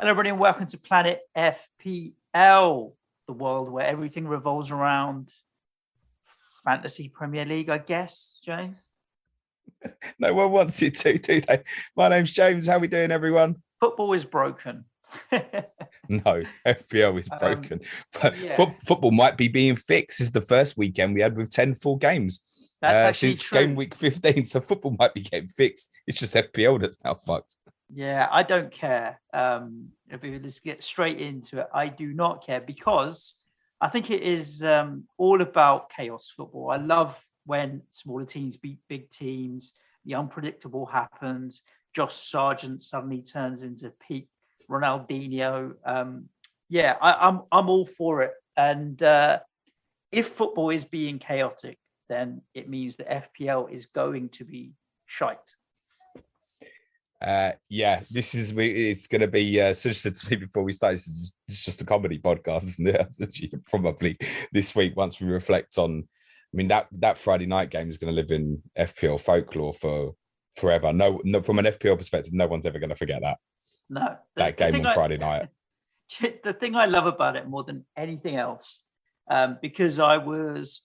Hello, everybody, and welcome to Planet FPL, the world where everything revolves around Fantasy Premier League, I guess, James? No one wants it to, do they? My name's James. How are we doing, everyone? Football is broken. No, FPL is broken. Yeah. Football might be being fixed. This is the first weekend we had with 10 full games. That's actually since true. Game Week 15, so football might be getting fixed. It's just FPL that's now fucked. Yeah, I don't care. Let's get straight into it. I do not care because I think it is all about chaos football. I love when smaller teams beat big teams. The unpredictable happens. Josh Sargent suddenly turns into peak Ronaldinho. I'm all for it. And if football is being chaotic, then it means that FPL is going to be shite. It's going to be, Suj said to me before we started, it's just a comedy podcast, isn't it? Probably this week, once we reflect on, I mean, that Friday night game is going to live in FPL folklore for forever. No, from an FPL perspective, no one's ever going to forget that. No. That game on Friday night. The thing I love about it more than anything else, because I was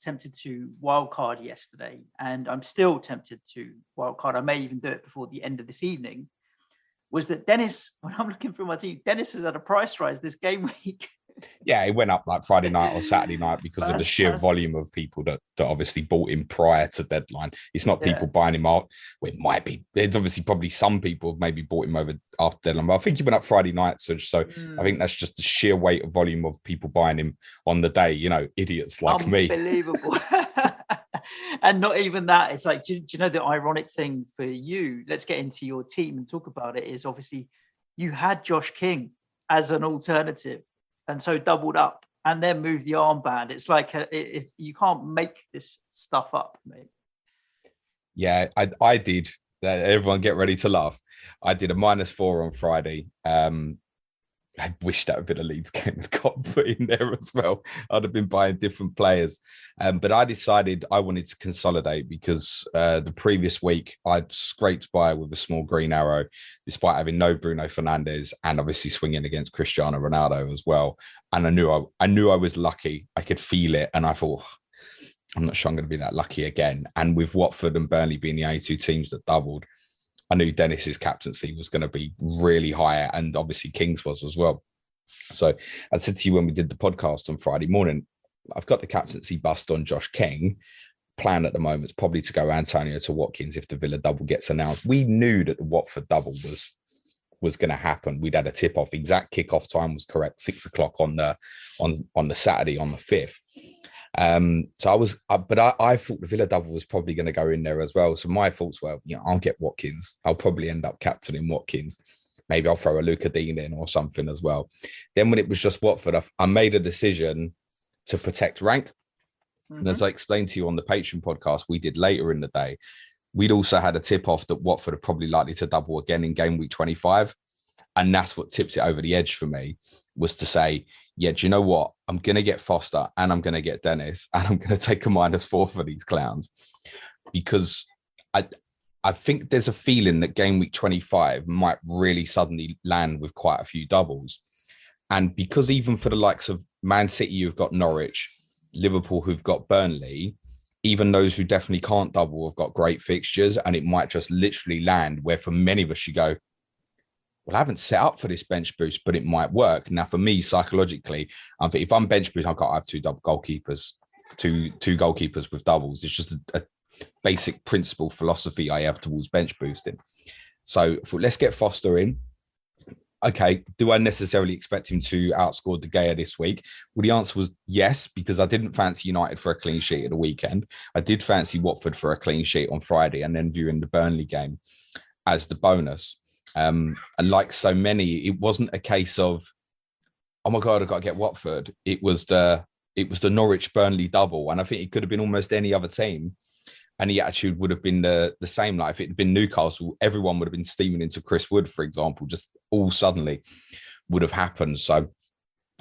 tempted to wildcard yesterday, and I'm still tempted to wildcard. I may even do it before the end of this evening. Was that Dennis, when I'm looking through my team, Dennis has had a price rise this game week. Yeah, it went up like Friday night or Saturday night because of the sheer volume of people that obviously bought him prior to deadline. It's not people buying him out. Well, it might be. There's obviously probably some people maybe bought him over after deadline. But I think he went up Friday night. So I think that's just the sheer weight of volume of people buying him on the day. You know, idiots like me. Unbelievable. And not even that. It's like, do you know the ironic thing for you? Let's get into your team and talk about it. Is obviously you had Josh King as an alternative. And so doubled up and then moved the armband. It's like you can't make this stuff up, mate. Yeah, I did. Everyone get ready to laugh. I did a -4 on Friday. I wish that a bit of Leeds game had got put in there as well. I'd have been buying different players. But I decided I wanted to consolidate because the previous week I'd scraped by with a small green arrow, despite having no Bruno Fernandes and obviously swinging against Cristiano Ronaldo as well. And I knew I was lucky. I could feel it. And I thought, I'm not sure I'm going to be that lucky again. And with Watford and Burnley being the only two teams that doubled, I knew Dennis's captaincy was going to be really high, and obviously King's was as well. So I said to you when we did the podcast on Friday morning, I've got the captaincy bust on Josh King. Plan at the moment is probably to go Antonio to Watkins if the Villa double gets announced. We knew that the Watford double was going to happen. We'd had a tip off. Exact kickoff time was correct, 6 o'clock on the Saturday on the 5th. I thought the Villa double was probably going to go in there as well. So my thoughts were, I'll get Watkins. I'll probably end up captaining Watkins. Maybe I'll throw a Luca Dean in or something as well. Then when it was just Watford, I made a decision to protect rank. Mm-hmm. And as I explained to you on the Patreon podcast we did later in the day, we'd also had a tip off that Watford are probably likely to double again in game week 25. And that's what tips it over the edge for me, was to say, yeah, do you know what? I'm going to get Foster and I'm going to get Dennis and I'm going to take a -4 for these clowns, because I think there's a feeling that game week 25 might really suddenly land with quite a few doubles. And because even for the likes of Man City, you've got Norwich, Liverpool, who've got Burnley, even those who definitely can't double have got great fixtures, and it might just literally land where for many of us you go, well, I haven't set up for this bench boost, but it might work. Now, for me, psychologically, if I'm bench boost, I have two goalkeepers with doubles. It's just a basic principle philosophy I have towards bench boosting. So let's get Foster in. Okay, do I necessarily expect him to outscore De Gea this week? Well, the answer was yes, because I didn't fancy United for a clean sheet at the weekend. I did fancy Watford for a clean sheet on Friday, and then viewing the Burnley game as the bonus. And like so many, it wasn't a case of, oh my God, I've got to get Watford. It was the Norwich Burnley double. And I think it could have been almost any other team. And the attitude would have been the same. Like if it had been Newcastle, everyone would have been steaming into Chris Wood, for example, just all suddenly would have happened. So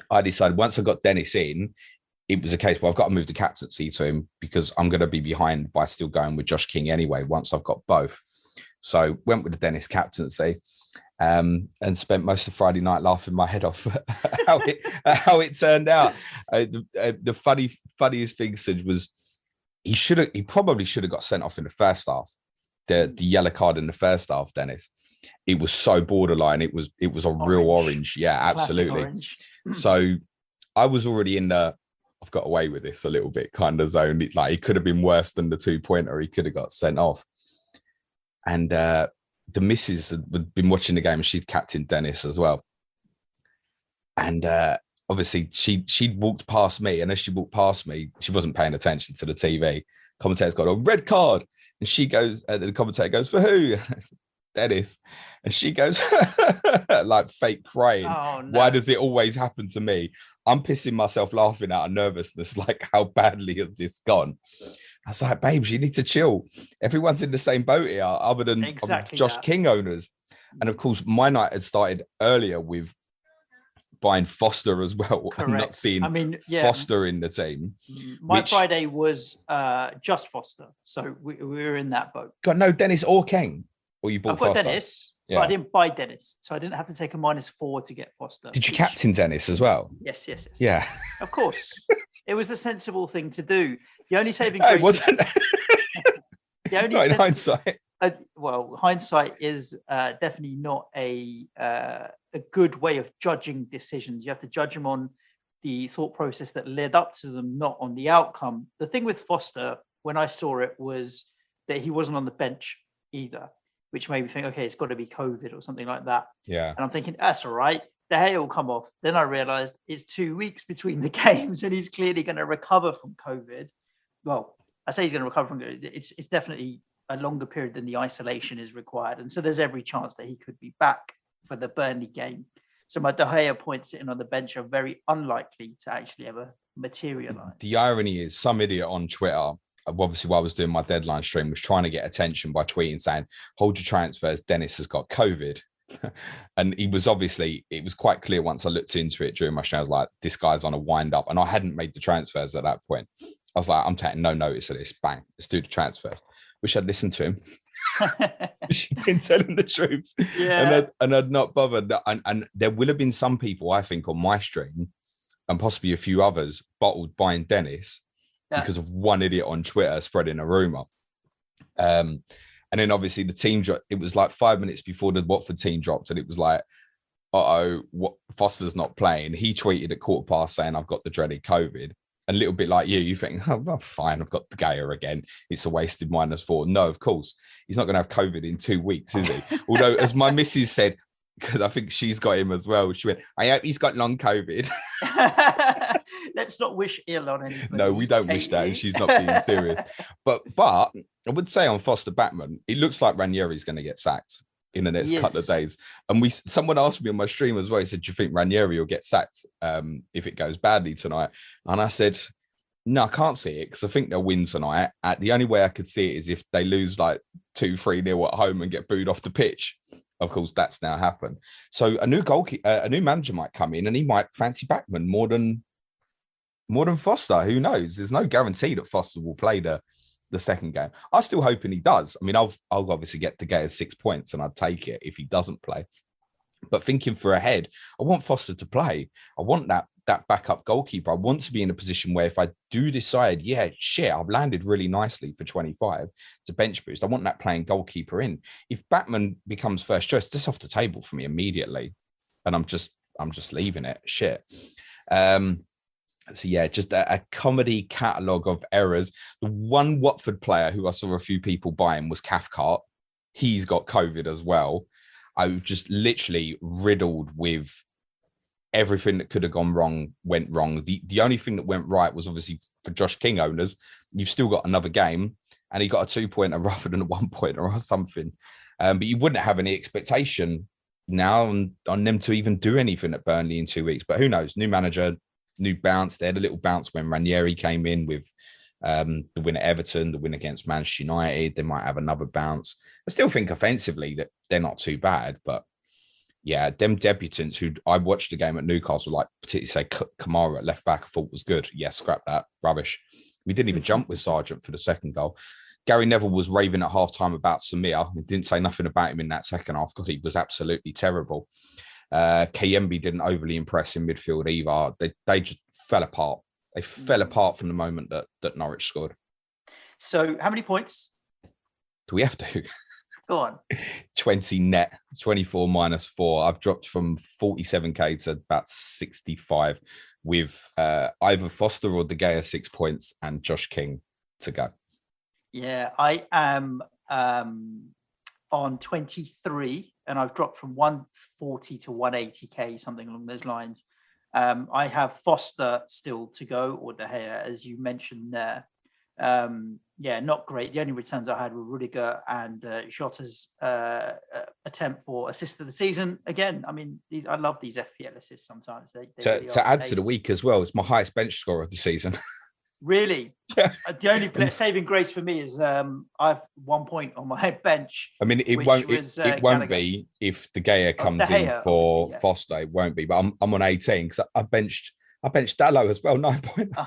I decided once I got Dennis in, it was a case where I've got to move the captaincy to him because I'm going to be behind by still going with Josh King anyway, once I've got both. So went with the Dennis captaincy. and spent most of Friday night laughing my head off at how it turned out. The funniest thing, Suj, was he probably should have got sent off in the first half. The yellow card in the first half, Dennis. It was so borderline. It was a real orange. Yeah, absolutely. Orange. So I was already in the I've got away with this a little bit kind of zone. Like, it could have been worse than the 2-pointer. He could have got sent off. And the missus had been watching the game, and she'd captained Dennis as well. And obviously she'd walked past me, and as she walked past me, she wasn't paying attention to the TV. Commentator's got a red card. And she goes, the commentator goes, for who? Dennis. And she goes, like fake crying. Oh, no. Why does it always happen to me? I'm pissing myself laughing out of nervousness, like, how badly has this gone? I was like, babes, you need to chill. Everyone's in the same boat here, other than exactly Josh King owners. And of course, my night had started earlier with buying Foster as well. Correct. And not seeing Foster in the team. My Friday was just Foster. So we were in that boat. Got no Dennis or King? Or you bought Foster? Dennis, but I didn't buy Dennis. So I didn't have to take a -4 to get Foster. Did you captain Dennis as well? Yes. Yeah. Of course. It was the sensible thing to do. The only saving grace... It wasn't. The only not in hindsight. Well, hindsight is definitely not a good way of judging decisions. You have to judge them on the thought process that led up to them, not on the outcome. The thing with Foster, when I saw it, was that he wasn't on the bench either, which made me think, okay, it's got to be COVID or something like that. Yeah. And I'm thinking, that's all right. The hair will come off. Then I realized it's 2 weeks between the games, and he's clearly going to recover from COVID. Well, I say he's going to recover from COVID. It's definitely a longer period than the isolation is required. And so there's every chance that he could be back for the Burnley game. So my De Gea points sitting on the bench are very unlikely to actually ever materialize. The irony is, some idiot on Twitter, obviously while I was doing my deadline stream, was trying to get attention by tweeting saying, hold your transfers, Dennis has got COVID. And he was obviously, it was quite clear once I looked into it during my stream, I was like, this guy's on a wind up. And I hadn't made the transfers at that point. I was like, I'm taking no notice of this. Bang, let's do the transfers. Wish I'd listened to him. She'd been telling the truth. Yeah. And I'd not bothered. And there will have been some people, I think, on my stream, and possibly a few others, bottled buying Dennis because of one idiot on Twitter spreading a rumor. And then obviously the team dropped. It was like 5 minutes before the Watford team dropped, and it was like, what, Foster's not playing. He tweeted at 15:15 saying, I've got the dreaded COVID. And a little bit like you think, oh, fine, I've got the Gea again. It's a wasted -4. No, of course, he's not going to have COVID in 2 weeks, is he? Although, as my missus said, because I think she's got him as well, she went, I hope he's got long COVID. Let's not wish ill on anybody. No, we don't wish that, and she's not being serious. But I would say on Foster Backman, it looks like Ranieri's going to get sacked in the next couple of days. And someone asked me on my stream as well, he said, do you think Ranieri will get sacked if it goes badly tonight? And I said, no, I can't see it, because I think they'll win tonight. The only way I could see it is if they lose like 2-3-0 at home and get booed off the pitch. Of course, that's now happened. So a new a new manager might come in, and he might fancy Backman more than Foster. Who knows? There's no guarantee that Foster will play the second game. I'm still hoping he does. I mean, I'll obviously get to get 6 points, and I'd take it if he doesn't play. But thinking for ahead, I want Foster to play. I want that backup goalkeeper. I want to be in a position where if I do decide, I've landed really nicely for 25 to bench boost, I want that playing goalkeeper in. If Backman becomes first choice, that's off the table for me immediately. And I'm just leaving it. So just a comedy catalogue of errors. The one Watford player who I saw a few people buying was Cathcart. He's got COVID as well. I was just literally riddled with everything that could have gone wrong went wrong. The only thing that went right was obviously for Josh King owners. You've still got another game, and he got a 2-pointer rather than a 1-pointer or something. But you wouldn't have any expectation now on them to even do anything at Burnley in 2 weeks. But who knows? New manager, new bounce. They had a little bounce when Ranieri came in with the win at Everton, the win against Manchester United. They might have another bounce. I still think offensively that they're not too bad, but them debutants who I watched the game at Newcastle, like particularly say Kamara at left back, I thought was good. Yeah, scrap that. Rubbish. We didn't even jump with Sargent for the second goal. Gary Neville was raving at halftime about Samir. He didn't say nothing about him in that second half. God, he was absolutely terrible. Kayembe didn't overly impress in midfield either. They just fell apart. They fell apart from the moment that Norwich scored. So how many points? Do we have to? Go on. 20 net, 24 minus 4. I've dropped from 47k to about 65 with either Foster or De Gea 6 points and Josh King to go. Yeah, I am on 23 and I've dropped from 140 to 180k, something along those lines. I have Foster still to go, or De Gea, as you mentioned there. Not great. The only returns I had were Rudiger and Jota's attempt for assist of the season. Again, I mean, I love these FPL assists sometimes. They really to add to the week as well, it's my highest bench score of the season. Really? Yeah. The only saving grace for me is I've 1 point on my bench. I mean, it won't be if De Gea comes in for Foster. It won't be, but I'm on 18 because I benched Dallo as well. 9 points.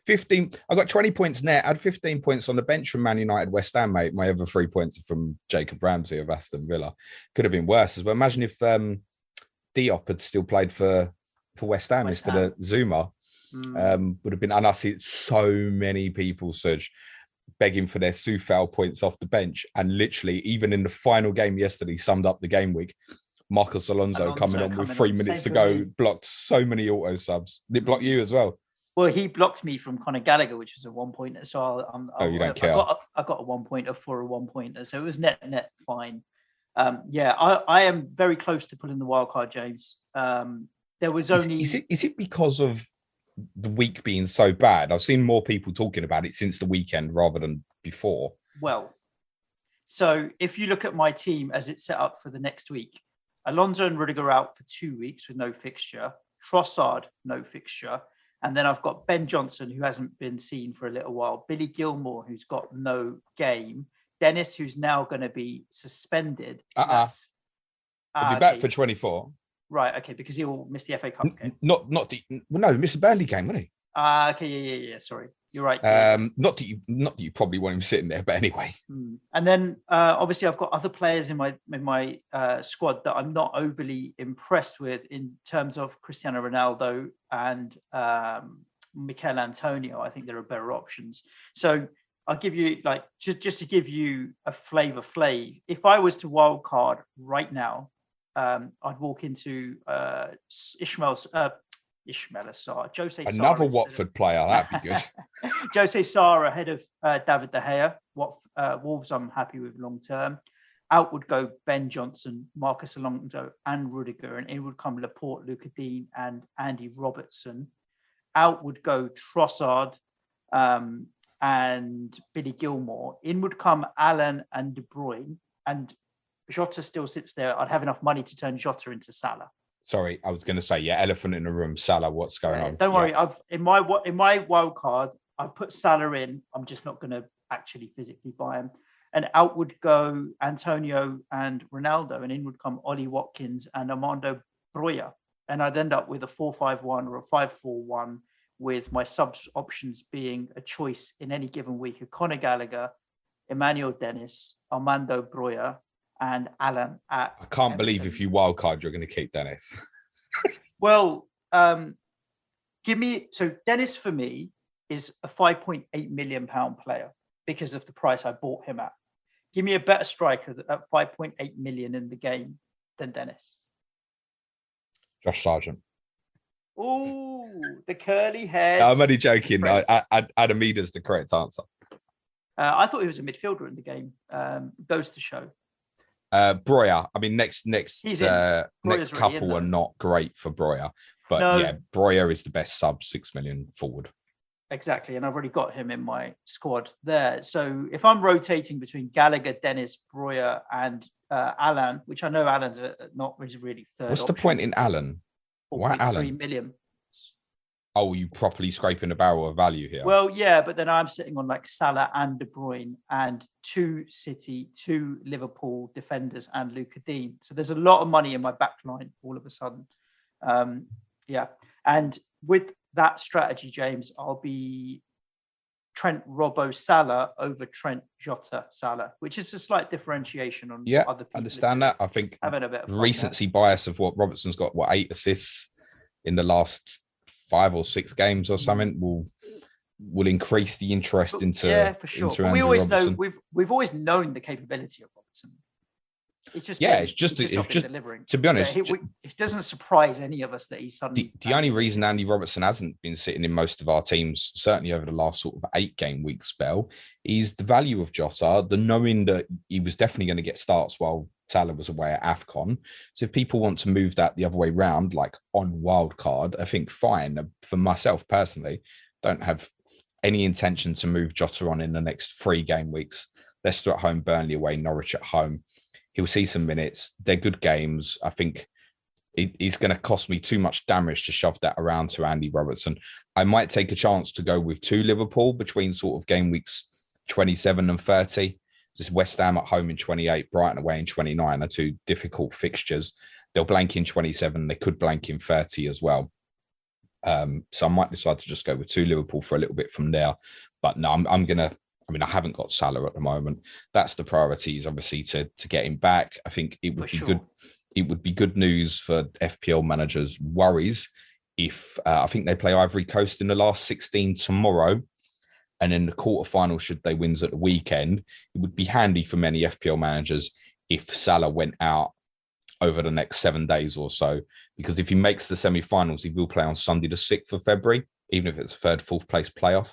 15. I got 20 points net. I had 15 points on the bench from Man United, West Ham, mate. My other 3 points are from Jacob Ramsey of Aston Villa. Could have been worse as well. Imagine if Diop had still played for West Ham instead of Zuma. Would have been, and I see so many people, Suj, begging for their Soufal points off the bench. And literally, even in the final game yesterday, summed up the game week. Marcus Alonso coming on with 3 minutes to go, blocked so many auto subs. Did it block you as well? Well, he blocked me from Conor Gallagher, which was a 1 pointer. So you don't care. I got a 1 pointer for a 1 pointer. So it was net fine. I am very close to pulling the wild card, James. There was only. Is it because of the week being so bad? I've seen more people talking about it since the weekend rather than before. Well, so if you look at my team as it's set up for the next week, Alonso and Rudiger out for 2 weeks with no fixture. Trossard, no fixture. And then I've got Ben Johnson, who hasn't been seen for a little while. Billy Gilmore, who's got no game. Dennis, who's now going to be suspended. He'll be back for 24. Right, okay, because he will miss the FA Cup game. He missed the Burnley game, wouldn't he? Okay, yeah. Sorry, you're right. Not that you probably want him sitting there, but anyway. And then obviously I've got other players in my squad that I'm not overly impressed with in terms of Cristiano Ronaldo and Mikel Antonio. I think there are better options. So I'll give you just to give you a flavour. If I was to wildcard right now, I'd walk into Ismail Assar, Jose Sarr. Another Watford player, that'd be good. Jose Sarr ahead of David De Gea. Wolves I'm happy with long term. Out would go Ben Johnson, Marcus Alonso and Rudiger, and in would come Laporte, Luca Dean and Andy Robertson. Out would go Trossard and Billy Gilmore. In would come Alan and De Bruyne, and Jota still sits there. I'd have enough money to turn Jota into Salah. Sorry, I was going to say, elephant in the room, Salah. What's going on? Don't worry. I've in my wild card, I've put Salah in. I'm just not going to actually physically buy him. And out would go Antonio and Ronaldo, and in would come Ollie Watkins and Armando Broja. And I'd end up with a 4-5-1 or a 5-4-1, with my subs options being a choice in any given week of Conor Gallagher, Emmanuel Dennis, Armando Broja, and Alan at I can't believe if you wildcard, you're going to keep Dennis. Well, Dennis for me is a £5.8 million player because of the price I bought him at. Give me a better striker at 5.8 million in the game than Dennis. Josh Sargent. Oh, the curly hair. I'm only joking. Adam Ida's the correct answer. I thought he was a midfielder in the game. Goes to show. Broja. I mean, next couple are not great for Broja, but Broja is the best sub 6 million forward. Exactly, and I've already got him in my squad there. So if I'm rotating between Gallagher, Dennis, Broja, and Alan, which I know Alan's not really third. What's the point in Alan? Why Alan? 3 million. Oh, you properly scraping the barrel of value here? Well, yeah, but then I'm sitting on like Salah and De Bruyne and 2 City, 2 Liverpool defenders and Luca Dean. So there's a lot of money in my back line all of a sudden. And with that strategy, James, I'll be Trent Robbo Salah over Trent Jota Salah, which is a slight differentiation on other people. Understand that. I think having a bit of recency bias of what Robertson's got, 8 assists in the last 5 or 6 games or something will increase the interest into for sure. Into but we Andrew always Robertson. know we've always known the capability of Robertson. It's just delivering. To be honest, it doesn't surprise any of us that he's suddenly. The only reason Andy Robertson hasn't been sitting in most of our teams, certainly over the last sort of 8 game week spell, is the value of Jota, the knowing that he was definitely going to get starts while Salah was away at AFCON. So if people want to move that the other way round, like on Wildcard, I think fine. For myself personally, don't have any intention to move Jota on in the next 3 game weeks. Leicester at home, Burnley away, Norwich at home. He'll see some minutes. They're good games. I think it's going to cost me too much damage to shove that around to Andy Robertson. I might take a chance to go with 2 Liverpool between sort of game weeks 27 and 30. This West Ham at home in 28, Brighton away in 29 are 2 difficult fixtures. They'll blank in 27. They could blank in 30 as well. So I might decide to just go with 2 Liverpool for a little bit from there. But no, I'm going to, I haven't got Salah at the moment. That's the priority, is obviously to get him back. I think it would be good. It would be good news for FPL managers' worries if I think they play Ivory Coast in the last 16 tomorrow. And then the quarterfinal, should they win at the weekend, it would be handy for many FPL managers if Salah went out over the next 7 days or so. Because if he makes the semi-finals, he will play on Sunday the 6th of February, even if it's a 3rd, 4th place playoff.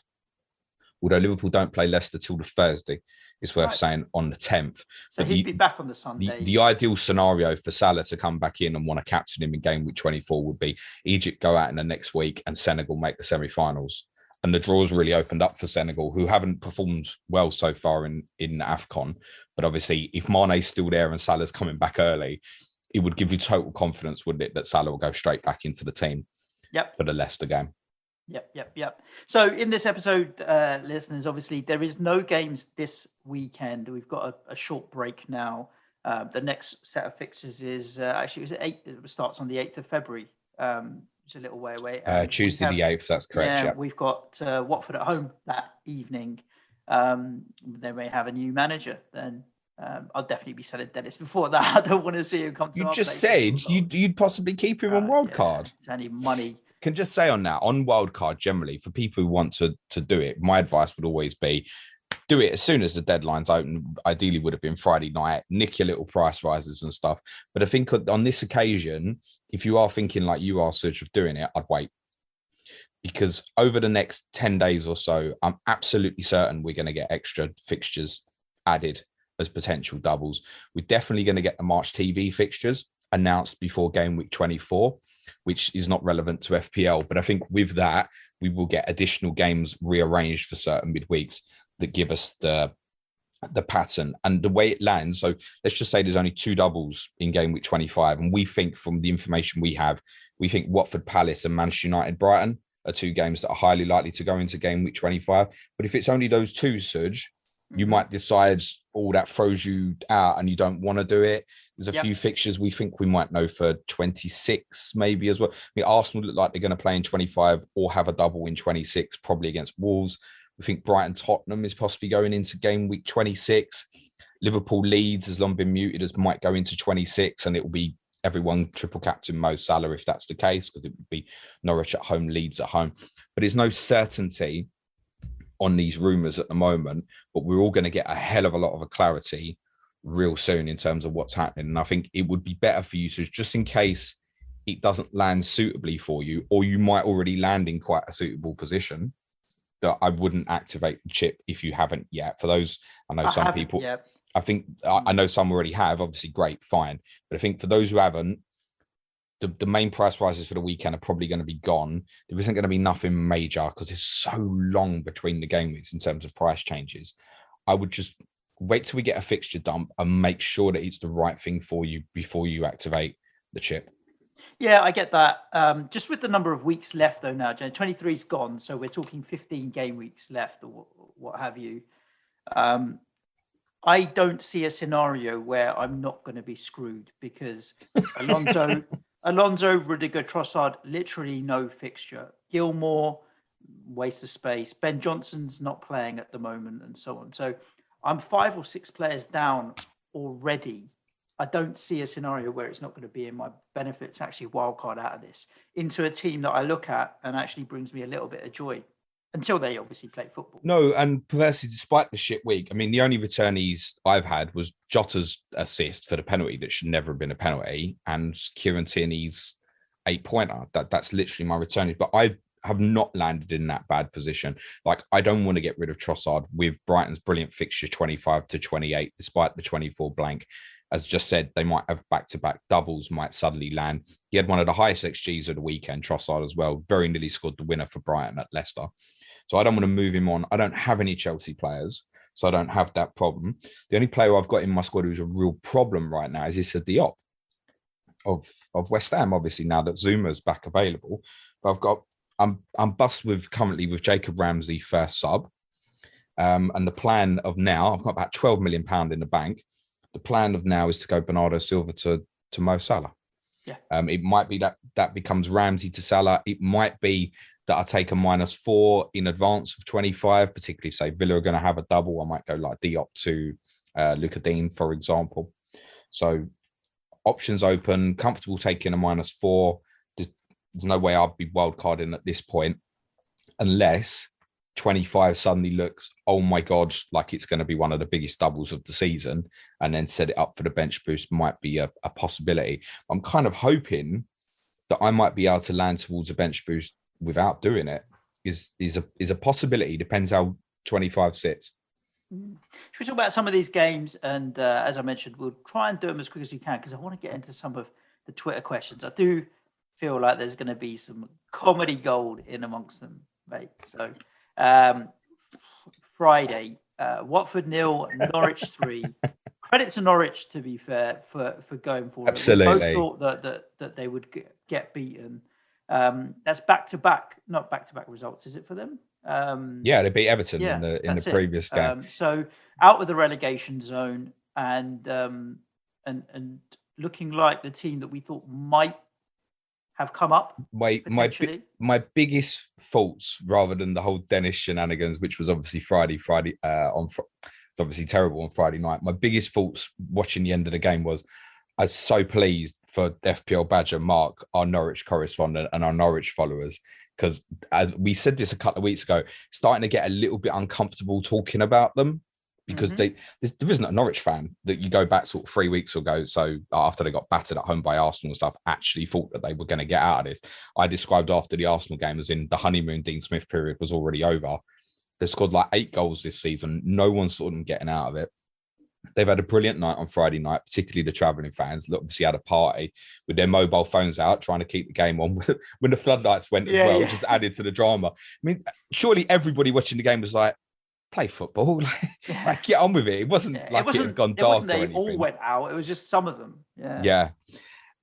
Although Liverpool don't play Leicester till the Thursday, it's worth saying, on the 10th. So he'd be back on the Sunday. The ideal scenario for Salah to come back in and want to captain him in game week 24 would be Egypt go out in the next week and Senegal make the semi-finals. And the draw's really opened up for Senegal, who haven't performed well so far in AFCON. But obviously, if Mane's still there and Salah's coming back early, it would give you total confidence, wouldn't it, that Salah will go straight back into the team for the Leicester game. Yep. So in this episode, listeners, obviously, there is no games this weekend. We've got a short break now. The next set of fixtures is it starts on the 8th of February. It's a little way away. Tuesday the 8th, that's correct. Yeah, we've got Watford at home that evening. They may have a new manager then. I'll definitely be selling Dennis before that. I don't want to see him come to You just said you'd possibly keep him on Wildcard. It's only money. Can just say on that, on Wildcard generally, for people who want to do it, my advice would always be do it as soon as the deadline's open. Ideally would have been Friday night, nick your little price rises and stuff. But I think on this occasion, if you are thinking like you are, Suj, of doing it, I'd wait. Because over the next 10 days or so, I'm absolutely certain we're going to get extra fixtures added as potential doubles. We're definitely going to get the March TV fixtures announced before game week 24, which is not relevant to FPL. But I think with that, we will get additional games rearranged for certain midweeks that give us the pattern and the way it lands. So let's just say there's only 2 doubles in game week 25. And we think, from the information we have, we think Watford Palace and Manchester United Brighton are 2 games that are highly likely to go into game week 25. But if it's only those 2, Suj, you might decide all that throws you out and you don't want to do it. There's a few fixtures we think we might know for 26 maybe as well. Arsenal look like they're going to play in 25 or have a double in 26, probably against Wolves. We think Brighton Tottenham is possibly going into game week 26. Liverpool Leeds has long been muted as might go into 26, and it will be everyone triple captain Mo Salah if that's the case, because it would be Norwich at home, Leeds at home. But there's no certainty on these rumours at the moment, but we're all going to get a hell of a lot of clarity real soon in terms of what's happening. And I think it would be better for you, so just in case it doesn't land suitably for you, or you might already land in quite a suitable position, that I wouldn't activate the chip if you haven't yet. For those, I know some people, I think I know some already have, obviously great, fine. But I think for those who haven't, the main price rises for the weekend are probably going to be gone. There isn't going to be nothing major because it's so long between the game weeks in terms of price changes. I would just wait till we get a fixture dump and make sure that it's the right thing for you before you activate the chip. Yeah, I get that. Just with the number of weeks left, though, now, 23 is gone. So we're talking 15 game weeks left or what have you. I don't see a scenario where I'm not going to be screwed because Alonso, Rudiger, Trossard, literally no fixture. Gilmore, waste of space. Ben Johnson's not playing at the moment, and so on. So I'm 5 or 6 players down already. I don't see a scenario where it's not going to be in my benefit to actually wildcard out of this into a team that I look at and actually brings me a little bit of joy until they obviously play football. No, and perversely, despite the shit week, I mean, the only returnees I've had was Jota's assist for the penalty that should never have been a penalty, and Kieran Tierney's 8-pointer. That's literally my returnees. But I have not landed in that bad position. Like, I don't want to get rid of Trossard with Brighton's brilliant fixture 25 to 28, despite the 24 blank. As just said, they might have back-to-back doubles, might suddenly land. He had one of the highest XGs of the weekend, Trossard as well. Very nearly scored the winner for Brighton at Leicester. So I don't want to move him on. I don't have any Chelsea players, so I don't have that problem. The only player I've got in my squad who's a real problem right now is Issa Diop of West Ham, obviously, now that Zuma's back available. But I'm bust currently with Jacob Ramsey first sub. And the plan of now, I've got about £12 million in the bank. The plan of now is to go Bernardo Silva to Mo Salah. Yeah. It might be that becomes Ramsey to Salah. It might be that I take a -4 in advance of 25, particularly say Villa are going to have a double. I might go like Diop to Luka Dean, for example. So options open, comfortable taking a -4. There's no way I'd be wildcarding at this point unless 25 suddenly looks, oh my God, like it's going to be one of the biggest doubles of the season, and then set it up for the bench boost might be a possibility. I'm kind of hoping that I might be able to land towards a bench boost without doing it is a possibility. Depends how 25 sits. Should we talk about some of these games? And as I mentioned, we'll try and do them as quick as we can because I want to get into some of the Twitter questions. I do feel like there's going to be some comedy gold in amongst them, mate. So Friday, Watford 0, Norwich 3. Credit to Norwich, to be fair, for going for Absolutely. it. We both thought that they would get beaten. That's back-to-back, not back-to-back results, is it for them? Yeah, they beat Everton in the previous game. So out of the relegation zone and looking like the team that we thought might have come up. My biggest faults, rather than the whole Dennis shenanigans, which was obviously it's obviously terrible on Friday night. My biggest faults watching the end of the game was I was so pleased for FPL Badger Mark, our Norwich correspondent and our Norwich followers, because as we said this a couple of weeks ago, starting to get a little bit uncomfortable talking about them because there isn't a Norwich fan that you go back sort of 3 weeks ago. So after they got battered at home by Arsenal and stuff, actually thought that they were going to get out of this. I described after the Arsenal game as in the honeymoon Dean Smith period was already over. They scored like 8 goals this season. No one saw them getting out of it. They've had a brilliant night on Friday night, particularly the travelling fans. Obviously had a party with their mobile phones out, trying to keep the game on when the floodlights went as well, just added to the drama. I mean, surely everybody watching the game was like, play football, like get on with it. It wasn't it had gone dark or anything. They all went out. It was just some of them. Yeah.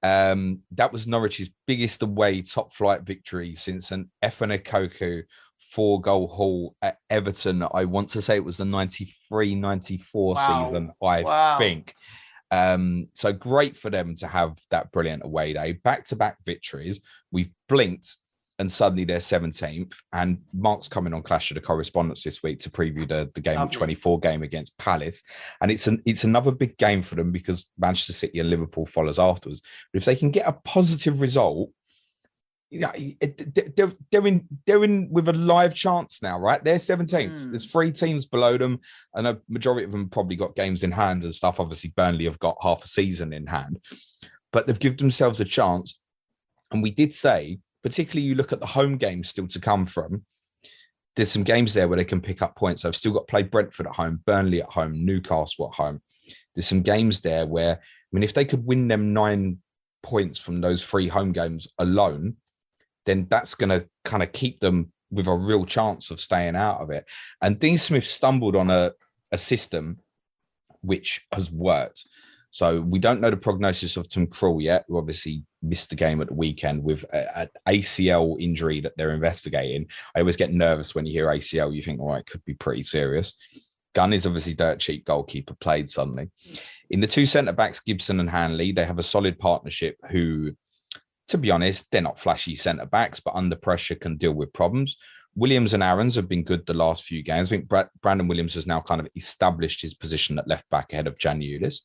That was Norwich's biggest away top flight victory since an Efenekoku 4-goal haul at Everton. I want to say it was the 93-94 season, I think. So great for them to have that brilliant away day. Back-to-back victories. We've blinked and suddenly they're 17th. And Mark's coming on Clash of the Correspondents this week to preview the game of 24 game against Palace. And it's another big game for them because Manchester City and Liverpool follows afterwards. But if they can get a positive result, they're in with a live chance now, right? They're 17th. There's 3 teams below them, and a majority of them probably got games in hand and stuff. Obviously, Burnley have got half a season in hand, but they've given themselves a chance. And we did say, particularly you look at the home games still to come from, there's some games there where they can pick up points. I've still got to play Brentford at home, Burnley at home, Newcastle at home. There's some games there where, I mean, if they could win them 9 points from those 3 home games alone, then that's going to kind of keep them with a real chance of staying out of it. And Dean Smith stumbled on a system which has worked. So we don't know the prognosis of Tim Krul yet, who obviously missed the game at the weekend with an ACL injury that they're investigating. I always get nervous when you hear ACL. You think, oh, it could be pretty serious. Gunn is obviously dirt cheap goalkeeper, played suddenly. In the 2 centre-backs, Gibson and Hanley, they have a solid partnership who, to be honest, they're not flashy centre-backs, but under pressure can deal with problems. Williams and Aarons have been good the last few games. I think Brandon Williams has now kind of established his position at left back ahead of Jan Ulis.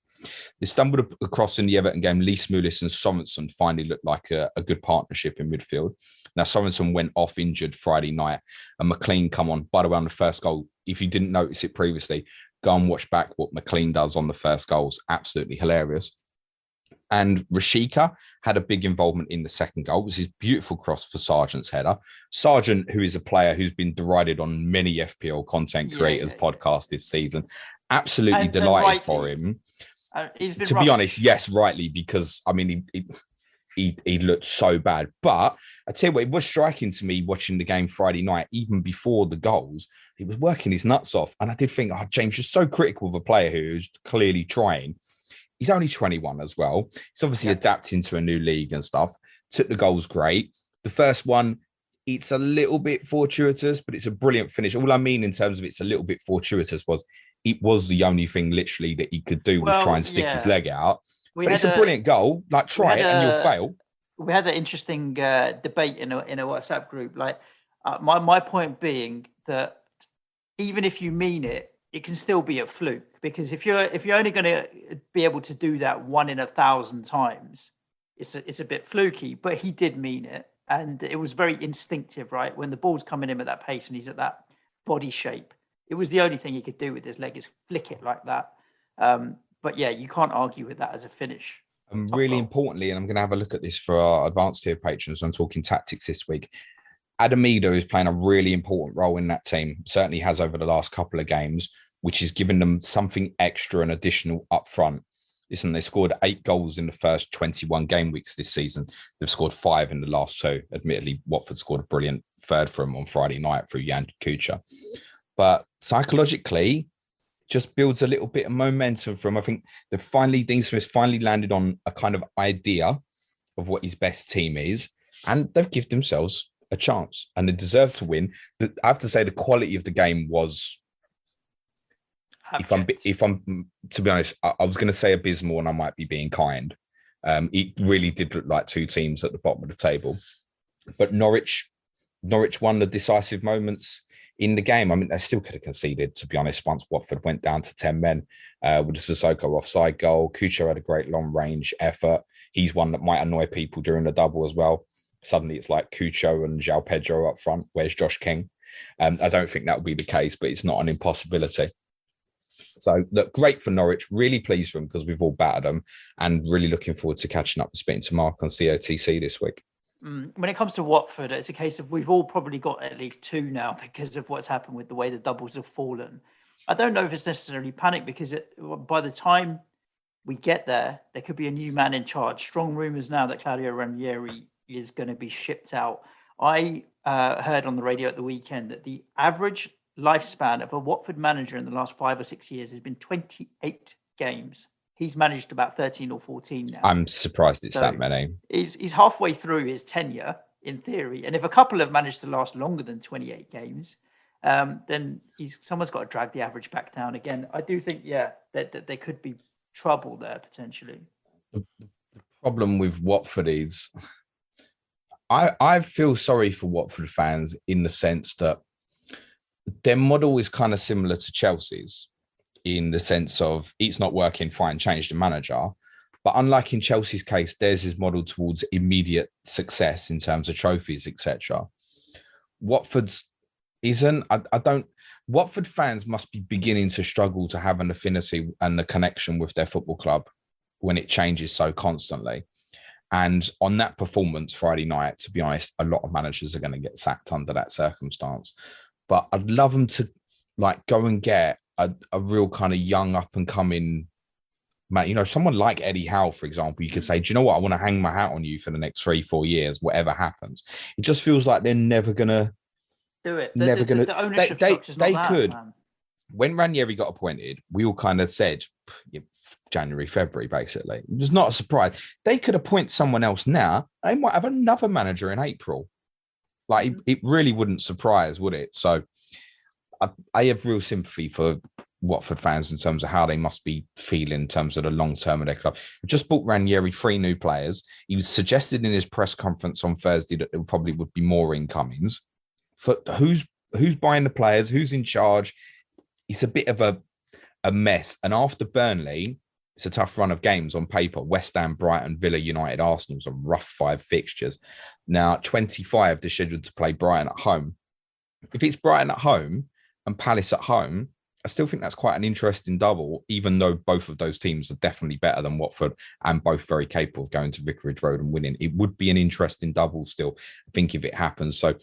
They stumbled across in the Everton game. Lee Smulis and Sorensen finally looked like a good partnership in midfield. Now, Sorensen went off injured Friday night and McLean come on. By the way, on the first goal, if you didn't notice it previously, go and watch back what McLean does on the first goal. It's absolutely hilarious. And Rashika had a big involvement in the second goal. It was his beautiful cross for Sargent's header. Sargent, who is a player who's been derided on many FPL content creators podcasts this season, absolutely delighted for him. To be honest, yes, rightly, because I mean, he looked so bad. But I tell you what, it was striking to me watching the game Friday night, even before the goals. He was working his nuts off. And I did think, James, you're so critical of a player who's clearly trying. He's only 21 as well. He's obviously adapting to a new league and stuff. Took the goals great. The first one, it's a little bit fortuitous, but it's a brilliant finish. All I mean in terms of it's a little bit fortuitous was it was the only thing literally that he could do was try and stick his leg out. But it's a brilliant goal. Like, try it and you'll fail. We had an interesting debate in a WhatsApp group. Like, my point being that even if you mean it, it can still be a fluke, because if you're only going to be able to do that 1 in 1,000 times, it's a bit fluky. But he did mean it, and it was very instinctive, right? When the ball's coming in at that pace and he's at that body shape, it was the only thing he could do with his leg is flick it like that. But yeah, you can't argue with that as a finish. And really importantly, and I'm going to have a look at this for our advanced tier patrons, I'm talking tactics this week. Adamido is playing a really important role in that team, certainly has over the last couple of games, which is giving them something extra and additional up front. Listen, they scored 8 goals in the first 21 game weeks this season. They've scored 5 in the last 2. Admittedly, Watford scored a brilliant third for him on Friday night through Jan Kucha. But psychologically, just builds a little bit of momentum for him. I think Dean Smith finally landed on a kind of idea of what his best team is, and they've given themselves a chance and they deserve to win. But I have to say the quality of the game was, if I'm to be honest, I was going to say abysmal, and I might be being kind. It really did look like 2 teams at the bottom of the table. But Norwich won the decisive moments in the game. I mean, they still could have conceded, to be honest, once Watford went down to 10 men with the Sissoko offside goal. Cucho had a great long range effort. He's one that might annoy people during the double as well. Suddenly it's like Cucho and João Pedro up front. Where's Josh King? I don't think that will be the case, but it's not an impossibility. So look, great for Norwich. Really pleased for them because we've all battered them, and really looking forward to catching up and speaking to Mark on COTC this week. When it comes to Watford, it's a case of we've all probably got at least 2 now because of what's happened with the way the doubles have fallen. I don't know if it's necessarily panic, because by the time we get there could be a new man in charge. Strong rumours now that Claudio Ranieri is going to be shipped out. I heard on the radio at the weekend that the average lifespan of a Watford manager in the last 5 or 6 years has been 28 games. He's managed about 13 or 14 now. I'm surprised it's that many. He's halfway through his tenure, in theory. And if a couple have managed to last longer than 28 games, then someone's got to drag the average back down again. I do think, that there could be trouble there, potentially. The problem with Watford is I feel sorry for Watford fans in the sense that their model is kind of similar to Chelsea's, in the sense of it's not working, fine, change the manager. But unlike in Chelsea's case, theirs is modelled towards immediate success in terms of trophies, etc. Watford's isn't. Watford fans must be beginning to struggle to have an affinity and a connection with their football club when it changes so constantly. And on that performance Friday night, to be honest, a lot of managers are going to get sacked under that circumstance. But I'd love them to go and get a real kind of young up and coming man. Someone like Eddie Howe, for example, you could say, do you know what? I want to hang my hat on you for the next 3-4 years, whatever happens. It just feels like they're never going to do it. The ownership they could. Man. When Ranieri got appointed, we all kind of said January, February, basically. It was not a surprise. They could appoint someone else now. They might have another manager in April. It really wouldn't surprise, would it? So I have real sympathy for Watford fans in terms of how they must be feeling in terms of the long term of their club. We just bought Ranieri 3 new players. He was suggested in his press conference on Thursday that there probably would be more incomings. for who's buying the players, who's in charge. It's a bit of a mess. And after Burnley, it's a tough run of games on paper. West Ham, Brighton, Villa, United, Arsenal's a rough 5 fixtures. Now, 25, they're scheduled to play Brighton at home. If it's Brighton at home and Palace at home, I still think that's quite an interesting double, even though both of those teams are definitely better than Watford and both very capable of going to Vicarage Road and winning. It would be an interesting double still, I think, if it happens. So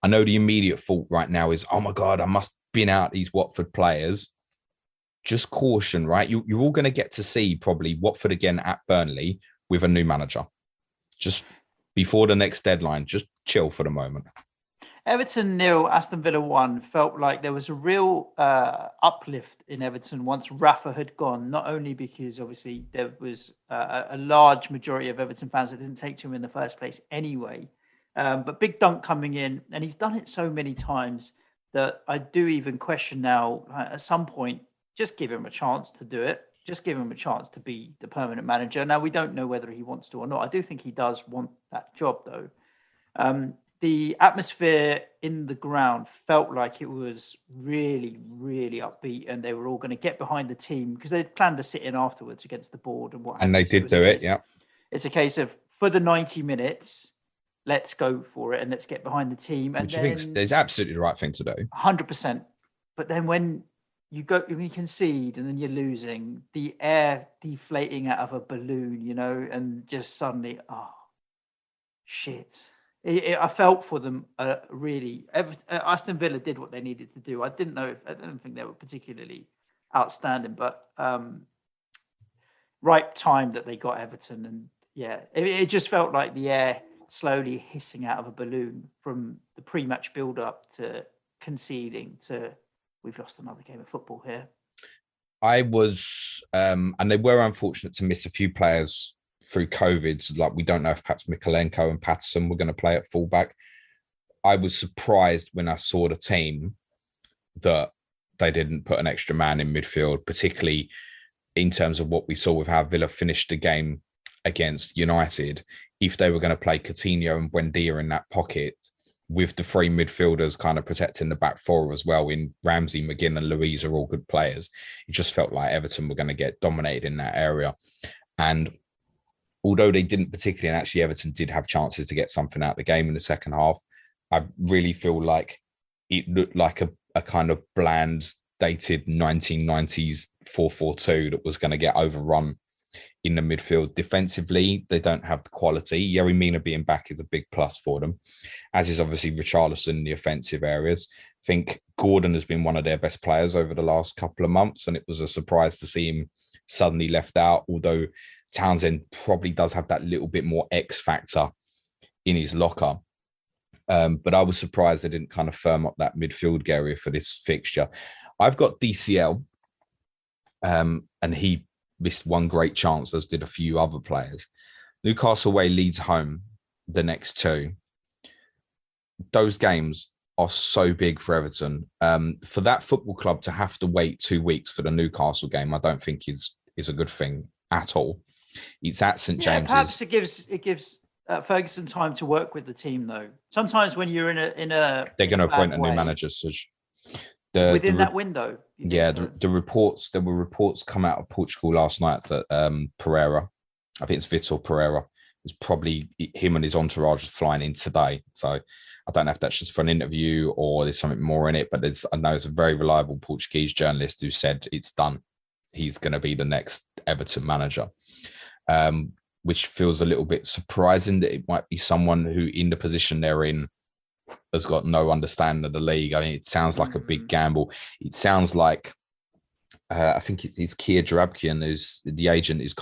I know the immediate thought right now is, oh my God, I must bin out these Watford players. Just caution, right? You're all going to get to see probably Watford again at Burnley with a new manager. Just before the next deadline, just chill for the moment. Everton 0, Aston Villa 1 felt like there was a real uplift in Everton once Rafa had gone, not only because obviously there was a large majority of Everton fans that didn't take to him in the first place anyway, but Big Dunk coming in, and he's done it so many times that I do even question now, at some point, just give him a chance to do it. Just give him a chance to be the permanent manager. Now, we don't know whether he wants to or not. I do think he does want that job, though. The atmosphere in the ground felt like it was really, really upbeat, and they were all going to get behind the team because they planned to sit in afterwards against the board and what. And they did do it, yeah. It's a case of, for the 90 minutes, let's go for it and let's get behind the team. And which I think is absolutely the right thing to do. 100%. But then when you concede and then you're losing, the air deflating out of a balloon, and just suddenly, oh, shit. I felt for them, really. Aston Villa did what they needed to do. I don't think they were particularly outstanding, but right time that they got Everton. And yeah, it just felt like the air slowly hissing out of a balloon from the pre-match build-up to conceding to, we've lost another game of football here. I was, and they were unfortunate to miss a few players through COVID. So like, we don't know if perhaps Mikalenko and Patterson were going to play at fullback. I was surprised when I saw the team that they didn't put an extra man in midfield, particularly in terms of what we saw with how Villa finished the game against United. If they were going to play Coutinho and Buendia in that pocket, with the 3 midfielders kind of protecting the back 4 as well, in Ramsey, McGinn and Louise are all good players. It just felt like Everton were going to get dominated in that area. And although they didn't particularly, and actually Everton did have chances to get something out of the game in the second half, I really feel like it looked like a kind of bland, dated 1990s 4-4-2 that was going to get overrun in the midfield. Defensively, they don't have the quality. Yerry Mina being back is a big plus for them, as is obviously Richarlison in the offensive areas. I think Gordon has been one of their best players over the last couple of months, and it was a surprise to see him suddenly left out, although Townsend probably does have that little bit more X factor in his locker. But I was surprised they didn't kind of firm up that midfield area for this fixture. I've got DCL, and he missed one great chance, as did a few other players. Newcastle away, Leeds home, the next 2. Those games are so big for Everton. For that football club to have to wait 2 weeks for the Newcastle game, I don't think is a good thing at all. It's at St James's. Perhaps it gives Ferguson time to work with the team, though. Sometimes when you're in a they're going to appoint a new manager, Suj. Within that window. Yeah, the reports. There were reports come out of Portugal last night that Pereira, I think it's Vitor Pereira, was probably him and his entourage flying in today. So I don't know if that's just for an interview or there's something more in it. But I know it's a very reliable Portuguese journalist who said it's done. He's going to be the next Everton manager, which feels a little bit surprising that it might be someone who, in the position they're in, has got no understanding of the league. I mean, it sounds like a big gamble. It sounds like I think it's Kia Drabkian, who's the agent, is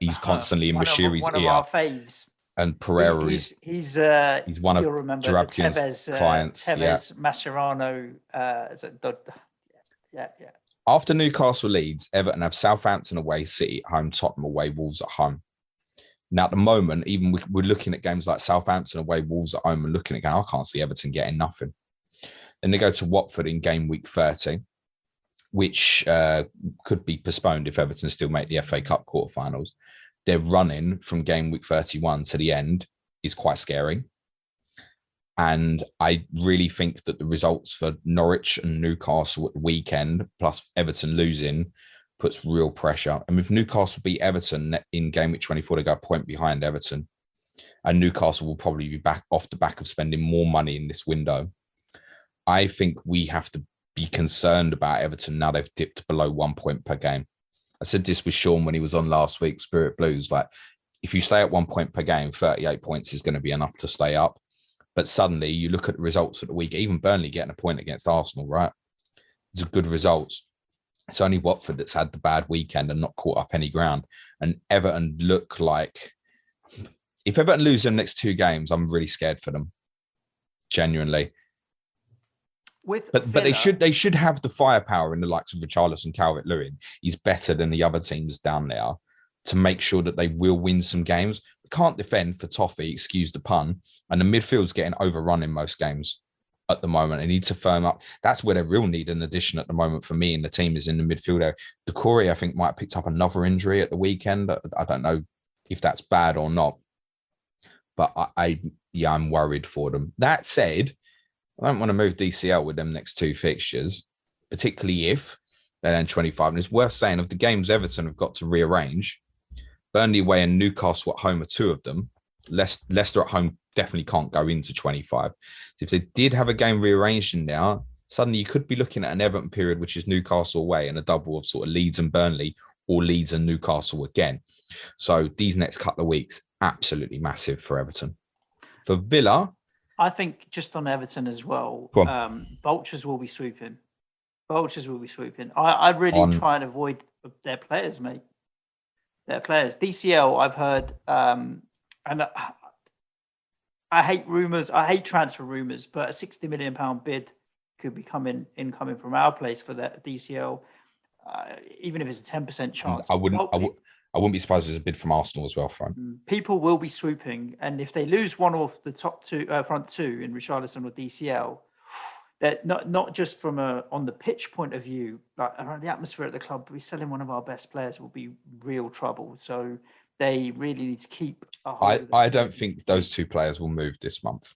he's constantly in Mashiri's ear. One of our faves. And Pereira he's one of Drabkian's clients. Tevez Mascherano. Yeah. After Newcastle Leeds, Everton have Southampton away, City at home, Tottenham away, Wolves at home. Now, at the moment, even we're looking at games like Southampton away, Wolves at home, and looking at, I can't see Everton getting nothing. Then they go to Watford in game week 30, which could be postponed if Everton still make the FA Cup quarterfinals. Their running from game week 31 to the end is quite scary. And I really think that the results for Norwich and Newcastle at the weekend, plus Everton losing, puts real pressure. And if Newcastle beat Everton in game week 24, they go a point behind Everton. And Newcastle will probably be back off the back of spending more money in this window. I think we have to be concerned about Everton now they've dipped below 1 point per game. I said this with Sean when he was on last week, Spirit Blues. Like, if you stay at 1 point per game, 38 points is going to be enough to stay up. But suddenly you look at the results of the week, even Burnley getting a point against Arsenal, right? It's a good result. It's only Watford that's had the bad weekend and not caught up any ground. And Everton look like, if Everton lose their next 2 games, I'm really scared for them. Genuinely. But they should have the firepower in the likes of Richarlison, Calvert-Lewin. He's better than the other teams down there to make sure that they will win some games. We can't defend for toffee, excuse the pun, and the midfield's getting overrun in most games at the moment. They need to firm up. That's where they real need an addition at the moment for me, and the team is in the midfield area. Decore, I think, might have picked up another injury at the weekend. I don't know if that's bad or not, but I'm worried for them. That said, I don't want to move DCL with them next 2 fixtures, particularly if they're then 25. And it's worth saying, of the games Everton have got to rearrange, Burnley away and Newcastle at home are 2 of them. Leicester at home definitely can't go into 25. So if they did have a game rearranged in there, suddenly you could be looking at an Everton period, which is Newcastle away, and a double of sort of Leeds and Burnley, or Leeds and Newcastle again. So these next couple of weeks, absolutely massive for Everton. For Villa, I think just on Everton as well, vultures will be swooping. I really try and avoid their players, mate. Their players. DCL, I've heard, and I hate rumours. I hate transfer rumours, but a £60 million bid could be incoming from our place for that DCL, even if it's a 10% chance. I wouldn't be surprised if there's a bid from Arsenal as well, Frank. People will be swooping, and if they lose one of the top 2, front 2 in Richarlison or DCL, that not just from on the pitch point of view, like around the atmosphere at the club, we're selling one of our best players will be real trouble. So they really need to keep. I don't think those 2 players will move this month.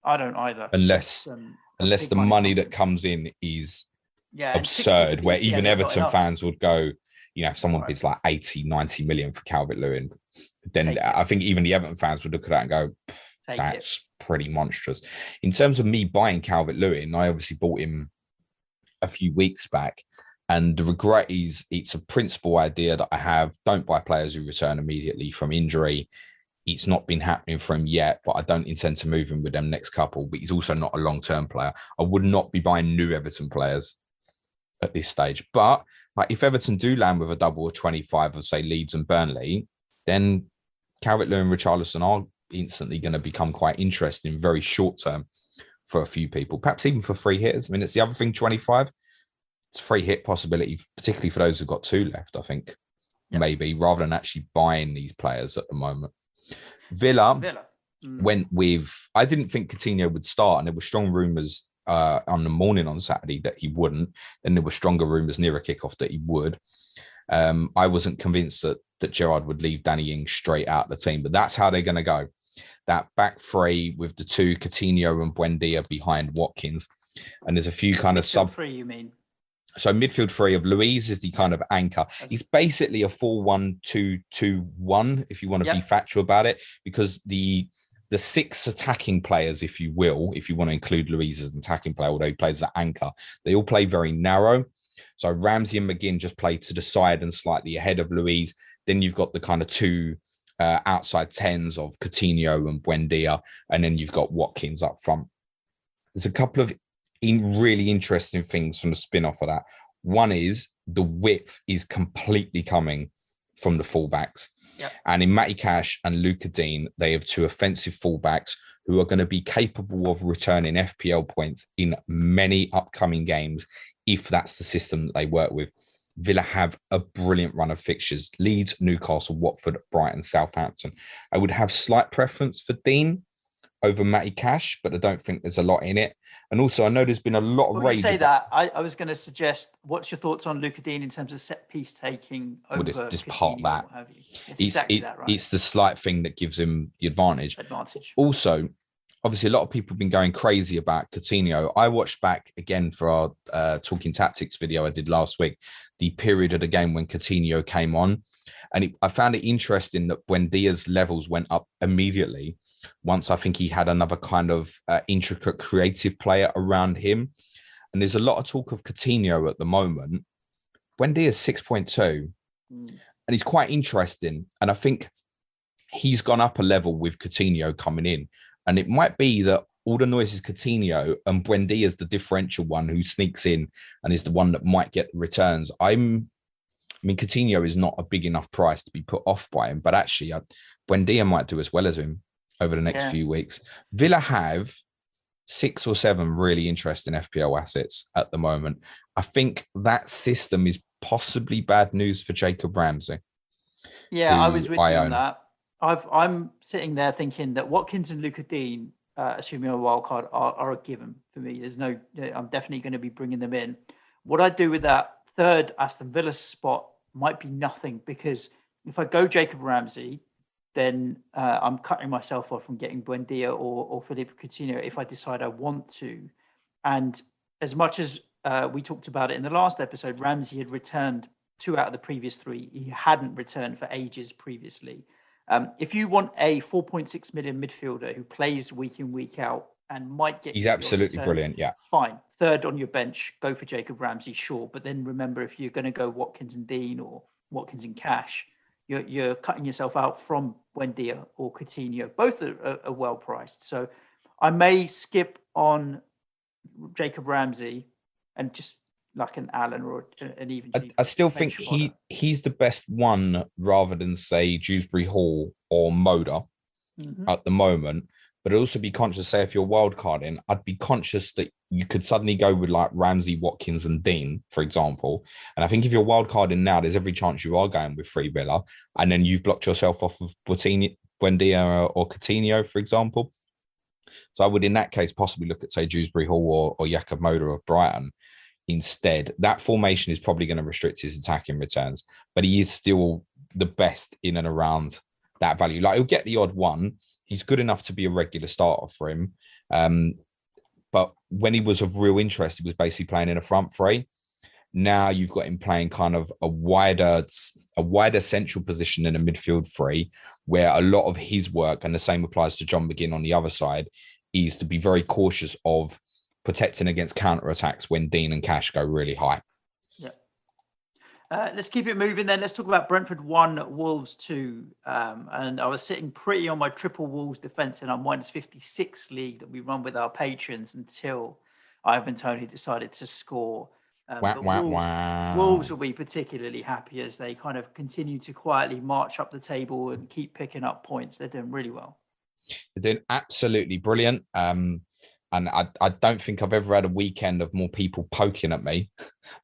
I don't either, unless the money that comes in is absurd, where even Everton fans would go, if someone bids like 80, 90 million for Calvert-Lewin, then I think even the Everton fans would look at that and go, that's pretty monstrous. In terms of me buying Calvert-Lewin, I obviously bought him a few weeks back. And the regret is it's a principal idea that I have. Don't buy players who return immediately from injury. It's not been happening for him yet, but I don't intend to move him with them next couple. But he's also not a long-term player. I would not be buying new Everton players at this stage. But if Everton do land with a double of 25 of, say, Leeds and Burnley, then Calvert-Lewin and Richarlison are instantly going to become quite interesting very short term for a few people, perhaps even for free hitters. I mean, it's the other thing, 25. It's free hit possibility, particularly for those who've got 2 left, I think, maybe, rather than actually buying these players at the moment. Villa. Went with, I didn't think Coutinho would start, and there were strong rumours on the morning on Saturday that he wouldn't. Then there were stronger rumours near a kickoff that he would. I wasn't convinced that Gerrard would leave Danny Ings straight out of the team, but that's how they're going to go. That back 3 with the 2, Coutinho and Buendia behind Watkins. And there's a few kind of sub 3, you mean? So midfield 3 of Luiz is the kind of anchor. He's basically a 4-1-2-2-1, if you want to be factual about it, because the 6 attacking players, if you will, if you want to include Luiz as an attacking player, although he plays as an anchor, they all play very narrow. So Ramsey and McGinn just play to the side and slightly ahead of Luiz. Then you've got the kind of 2 outside 10s of Coutinho and Buendia, and then you've got Watkins up front. There's a couple of really interesting things from the spin-off of that. One is the width is completely coming from the fullbacks. And in Matty Cash and Luca Dean, they have 2 offensive fullbacks who are going to be capable of returning FPL points in many upcoming games if that's the system that they work with. Villa have a brilliant run of fixtures: Leeds, Newcastle, Watford, Brighton, Southampton. I would have slight preference for Dean over Matty Cash, but I don't think there's a lot in it. And also, I know there's been a lot of rage. You say that, I was going to suggest, what's your thoughts on Luca Dean in terms of set piece taking over? Well, just part that. It's exactly that, right? It's the slight thing that gives him the advantage. Advantage. Also, obviously a lot of people have been going crazy about Coutinho. I watched back again for our Talking Tactics video I did last week, the period of the game when Coutinho came on. And I found it interesting that when Dia's levels went up immediately, once I think he had another kind of intricate creative player around him. And there's a lot of talk of Coutinho at the moment. Buendia's 6.2, and he's quite interesting. And I think he's gone up a level with Coutinho coming in. And it might be that all the noise is Coutinho and Buendia is the differential one who sneaks in and is the one that might get the returns. I mean, Coutinho is not a big enough price to be put off by him, but actually, Buendia might do as well as him over the next few weeks. Villa have 6 or 7 really interesting FPL assets at the moment. I think that system is possibly bad news for Jacob Ramsey. Yeah, I was with you on that. I'm sitting there thinking that Watkins and Luca Dean, assuming a wild card, are a given for me. I'm definitely going to be bringing them in. What I do with that third Aston Villa spot might be nothing, because if I go Jacob Ramsey, then I'm cutting myself off from getting Buendia or Philippe Coutinho if I decide I want to. And as much as we talked about it in the last episode, Ramsey had returned 2 out of the previous 3. He hadn't returned for ages previously. If you want a 4.6 million midfielder who plays week in, week out and might get... He's absolutely brilliant, yeah. Fine. Third on your bench, go for Jacob Ramsey, sure. But then remember, if you're going to go Watkins and Dean or Watkins and Cash, you're cutting yourself out from Buendia or Coutinho. Both are well priced. So I may skip on Jacob Ramsey and just like an Allen or an even. I still think he's the best one rather than, say, Dewsbury Hall or Moda at the moment. But I'd also be conscious, say, if you're wildcarding, I'd be conscious that you could suddenly go with like Ramsey, Watkins and Dean, for example. And I think if you're wildcarding now, there's every chance you are going with Free Villa. And then you've blocked yourself off of Buendia or Coutinho, for example. So I would, in that case, possibly look at, say, Dewsbury Hall or Jakob Moder of Brighton instead. That formation is probably going to restrict his attacking returns, but he is still the best in and around that value. Like, he'll get the odd one. He's good enough to be a regular starter for him. But when he was of real interest, he was basically playing in a front three. Now you've got him playing kind of a wider central position in a midfield three, where a lot of his work, and the same applies to John McGinn on the other side, is to be very cautious of protecting against counter-attacks when Dean and Cash go really high. Yeah. Let's keep it moving then. Let's talk about Brentford 1, Wolves 2. And I was sitting pretty on my triple Wolves defence in our -56 league that we run with our patrons until Ivan Toney decided to score. Wolves will be particularly happy as they kind of continue to quietly march up the table and keep picking up points. They're doing really well. They're doing absolutely brilliant. And I don't think I've ever had a weekend of more people poking at me,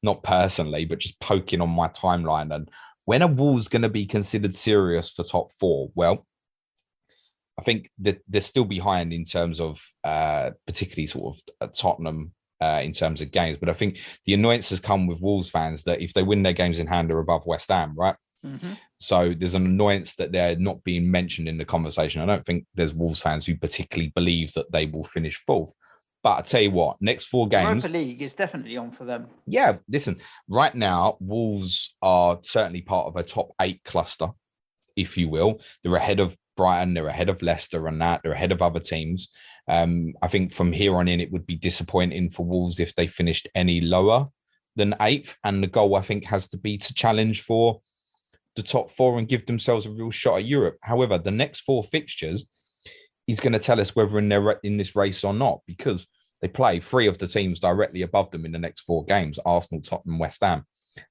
not personally, but just poking on my timeline. And when are Wolves going to be considered serious for top 4? Well, I think that they're still behind in terms of particularly sort of Tottenham in terms of games. But I think the annoyance has come with Wolves fans that if they win their games in hand, they're above West Ham, right? Mm-hmm. So there's an annoyance that they're not being mentioned in the conversation. I don't think there's Wolves fans who particularly believe that they will finish 4th. But I tell you what, next 4 games... Europa League is definitely on for them. Yeah, listen, right now, Wolves are certainly part of a top 8 cluster, if you will. They're ahead of Brighton, they're ahead of Leicester and that, they're ahead of other teams. I think from here on in, it would be disappointing for Wolves if they finished any lower than 8th. And the goal, I think, has to be to challenge for the top 4 and give themselves a real shot at Europe. However, the next 4 fixtures is going to tell us whether they're in this race or not, because they play 3 of the teams directly above them in the next 4 games: Arsenal, Tottenham, West Ham.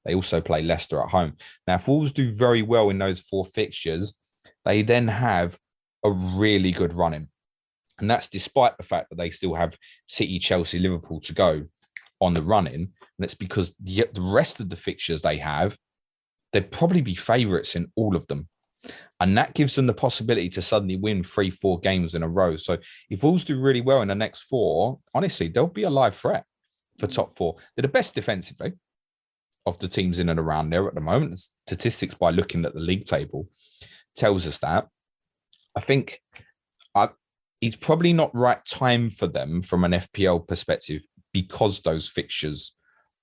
They also play Leicester at home. Now, if Wolves do very well in those 4 fixtures, they then have a really good run-in. And that's despite the fact that they still have City, Chelsea, Liverpool to go on the run-in. And it's because the rest of the fixtures they have, they'd probably be favourites in all of them. And that gives them the possibility to suddenly win 3-4 games in a row. So if Wolves do really well in the next 4, honestly, they'll be a live threat for top 4. They're the best defensively of the teams in and around there at the moment. The statistics, by looking at the league table, tells us that. I think it's probably not right time for them from an FPL perspective because those fixtures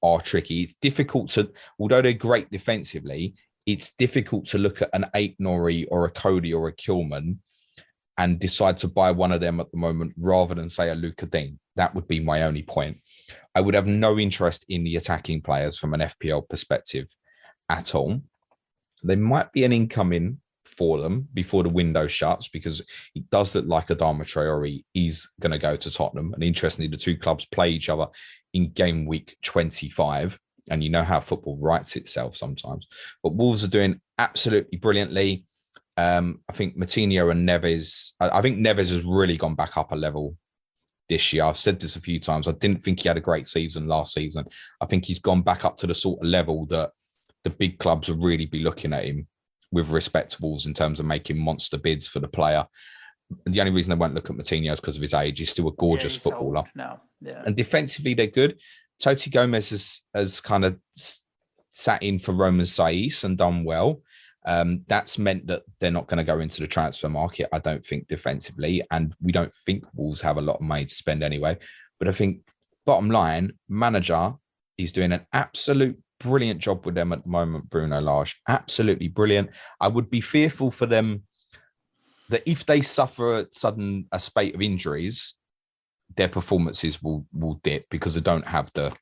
are tricky. It's difficult to, although they're great defensively, it's difficult to look at an Aït-Nouri or a Cody or a Kilman and decide to buy one of them at the moment rather than, say, a Luka Dean. That would be my only point. I would have no interest in the attacking players from an FPL perspective at all. There might be an incoming for them before the window shuts because it does look like Adama Traore is going to go to Tottenham. And interestingly, the two clubs play each other in game week 25. And you know how football writes itself sometimes. But Wolves are doing absolutely brilliantly. I think Moutinho and Neves, I think Neves has really gone back up a level this year. I've said this a few times. I didn't think he had a great season last season. I think he's gone back up to the sort of level that the big clubs will really be looking at him with respect to Wolves in terms of making monster bids for the player. The only reason they won't look at Moutinho is because of his age. He's still a gorgeous footballer. And defensively, they're good. Toti Gomez has kind of sat in for Roman Saiz and done well. That's meant that they're not going to go into the transfer market, I don't think, defensively. And we don't think Wolves have a lot of money to spend anyway. But I think, bottom line, manager is doing an absolute brilliant job with them at the moment, Bruno Lage. Absolutely brilliant. I would be fearful for them that if they suffer a spate of injuries, their performances will dip because they don't have the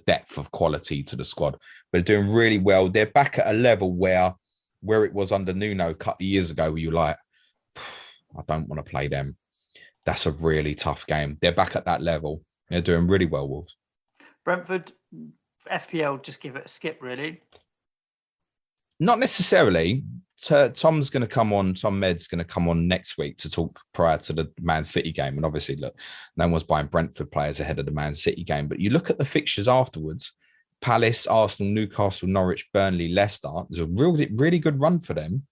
depth of quality to the squad. But they're doing really well. They're back at a level where it was under Nuno a couple of years ago, where you're like, I don't want to play them. That's a really tough game. They're back at that level. They're doing really well, Wolves. Brentford, FPL, just give it a skip, really? Not necessarily. Tom's going to come on, Tom Med's going to come on next week to talk prior to the Man City game. And obviously, look, no one's buying Brentford players ahead of the Man City game. But you look at the fixtures afterwards, Palace, Arsenal, Newcastle, Norwich, Burnley, Leicester. There's a really good run for them.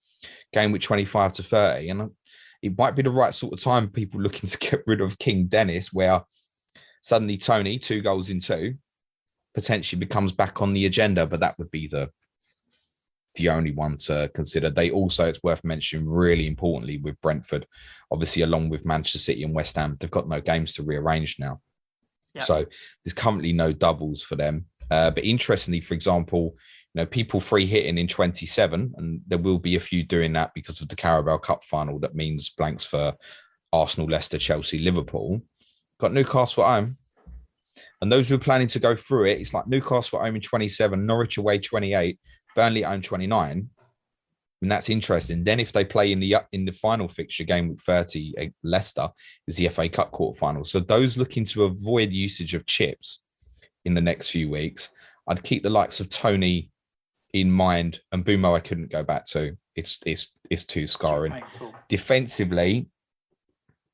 Game week 25 to 30. And it might be the right sort of time for people looking to get rid of King Dennis, where suddenly Tony, 2 goals in 2, potentially becomes back on the agenda. But that would be the only one to consider. They also, it's worth mentioning, really importantly with Brentford, obviously along with Manchester City and West Ham, they've got no games to rearrange now. Yeah. So there's currently no doubles for them. But interestingly, for example, people free hitting in 27, and there will be a few doing that because of the Carabao Cup final. That means blanks for Arsenal, Leicester, Chelsea, Liverpool. Got Newcastle at home. And those who are planning to go through it, it's like Newcastle at home in 27, Norwich away 28, Burnley at home 29. And that's interesting. Then if they play in the final fixture, game week 30, Leicester is the FA Cup quarterfinal. So those looking to avoid usage of chips in the next few weeks, I'd keep the likes of Tony in mind, and Bumo I couldn't go back to. It's too scarring. Defensively,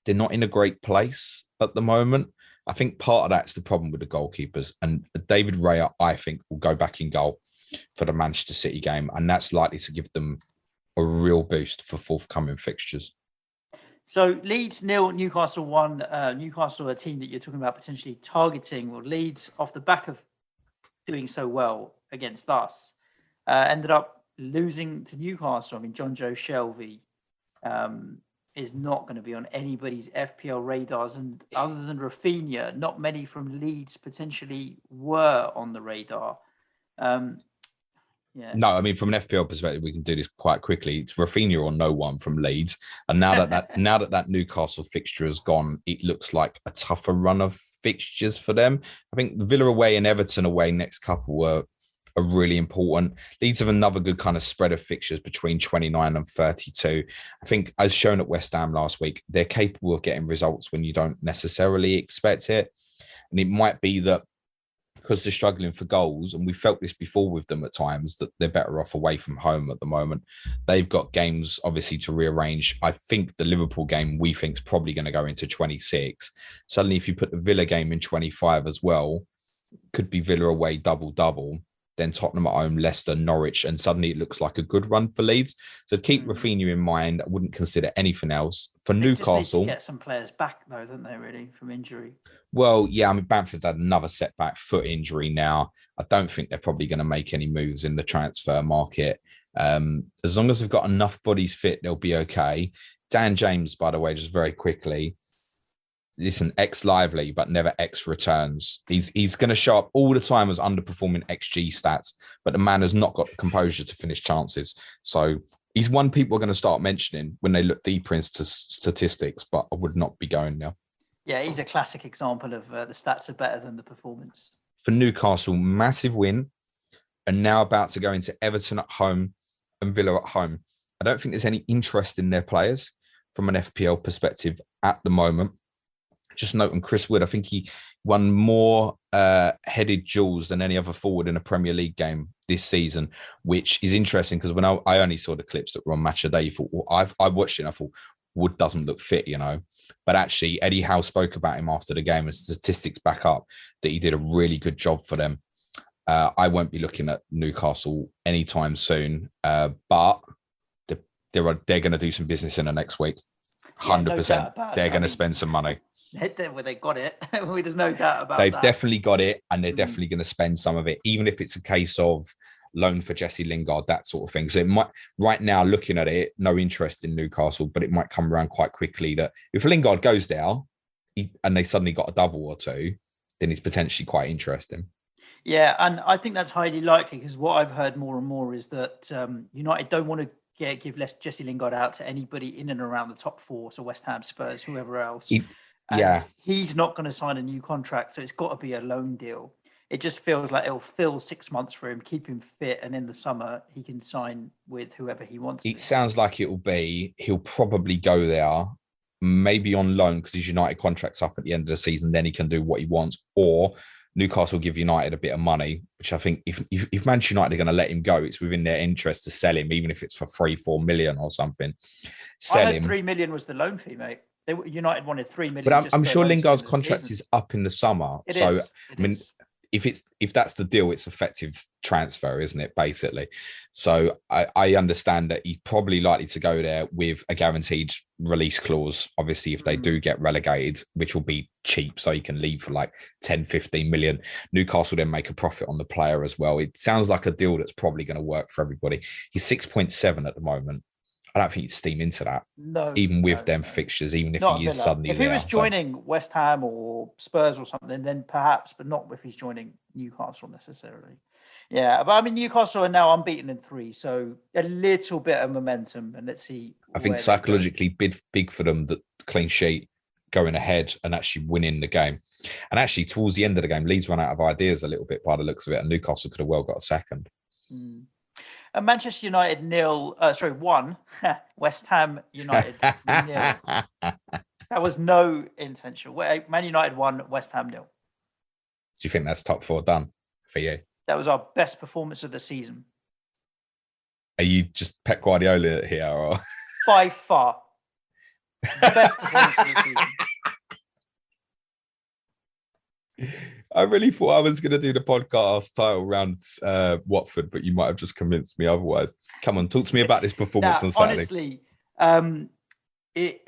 they're not in a great place at the moment. I think part of that's the problem with the goalkeepers, and David Raya, I think, will go back in goal for the Manchester City game, and that's likely to give them a real boost for forthcoming fixtures. So Leeds 0, Newcastle 1. Newcastle, a team that you're talking about potentially targeting. Well, Leeds, off the back of doing so well against us, ended up losing to Newcastle. I mean, John Joe Shelby is not going to be on anybody's FPL radars. And other than Rafinha, not many from Leeds potentially were on the radar. Yeah. No, I mean, from an FPL perspective, we can do this quite quickly. It's Rafinha or no one from Leeds. And now that Newcastle fixture has gone, it looks like a tougher run of fixtures for them. I think Villa away and Everton away next couple are really important. Leeds have another good kind of spread of fixtures between 29 and 32. I think, as shown at West Ham last week, they're capable of getting results when you don't necessarily expect it. And it might be that because they're struggling for goals, and we felt this before with them at times, that they're better off away from home at the moment. They've got games, obviously, to rearrange. I think the Liverpool game, we think, is probably going to go into 26. Suddenly, if you put the Villa game in 25 as well, could be Villa away double-double, then Tottenham at home, Leicester, Norwich, and suddenly it looks like a good run for Leeds. So keep Rafinha in mind. I wouldn't consider anything else. For Newcastle, just need to get some players back, though, don't they, really, from injury? Well, yeah, I mean, Bamford's had another setback, foot injury now. I don't think they're probably going to make any moves in the transfer market. As long as they've got enough bodies fit, they'll be okay. Dan James, by the way, just very quickly, listen, X lively, but never X returns. He's going to show up all the time as underperforming XG stats, but the man has not got the composure to finish chances. So he's one people are going to start mentioning when they look deeper into statistics, but I would not be going now. Yeah, he's a classic example of the stats are better than the performance. For Newcastle, massive win, and now about to go into Everton at home and Villa at home. I don't think there's any interest in their players from an FPL perspective at the moment. Just noting Chris Wood, I think he won more headed duels than any other forward in a Premier League game this season, which is interesting because when I only saw the clips that were on Match a Day, I watched it and I thought, Wood doesn't look fit, you know. But actually, Eddie Howe spoke about him after the game and statistics back up that he did a really good job for them. I won't be looking at Newcastle anytime soon, but they're going to do some business in the next week. 100%. No, they're going to spend some money. They got it. There's no doubt about They've that. Definitely got it, and they're definitely going to spend some of it, even if it's a case of loan for Jesse Lingard, that sort of thing. So it might, right now, looking at it, no interest in Newcastle, but it might come around quite quickly that if Lingard goes there and they suddenly got a double or two, then it's potentially quite interesting. Yeah, and I think that's highly likely because what I've heard more and more is that United don't want to give Jesse Lingard out to anybody in and around the top four, so West Ham, Spurs, whoever else. He's not going to sign a new contract, so it's got to be a loan deal. It just feels like it'll fill 6 months for him, keep him fit, and in the summer he can sign with whoever he wants. It sounds like he'll probably go there, maybe on loan because his United contract's up at the end of the season, then he can do what he wants, or Newcastle give United a bit of money, which I think if Manchester United are going to let him go, it's within their interest to sell him, even if it's for 3-4 million or something. Sell him. 3 million was the loan fee, mate. United wanted 3 million. But I'm sure Lingard's contract is up in the summer. If that's the deal, it's effective transfer, isn't it? Basically. So I understand that he's probably likely to go there with a guaranteed release clause. Obviously, if they do get relegated, which will be cheap, so he can leave for like 10, 15 million. Newcastle then make a profit on the player as well. It sounds like a deal that's probably going to work for everybody. He's 6.7 at the moment. I don't think you'd steam into that. No. Even with them fixtures, even if he is suddenly there. If he was joining West Ham or Spurs or something, then perhaps, but not if he's joining Newcastle necessarily. Yeah, but I mean, Newcastle are now unbeaten in 3, so a little bit of momentum, and let's see. I think psychologically big for them, that clean sheet going ahead and actually winning the game. And actually, towards the end of the game, Leeds ran out of ideas a little bit by the looks of it, and Newcastle could have well got a second. And Manchester United 1. West Ham United 0. That was no intention. Man United 1, West Ham 0. Do you think that's top 4 done for you? That was our best performance of the season. Are you just Pep Guardiola here, or by far the best performance of the season? I really thought I was going to do the podcast title around Watford, but you might have just convinced me otherwise. Come on, talk to me about this performance on Saturday. Honestly,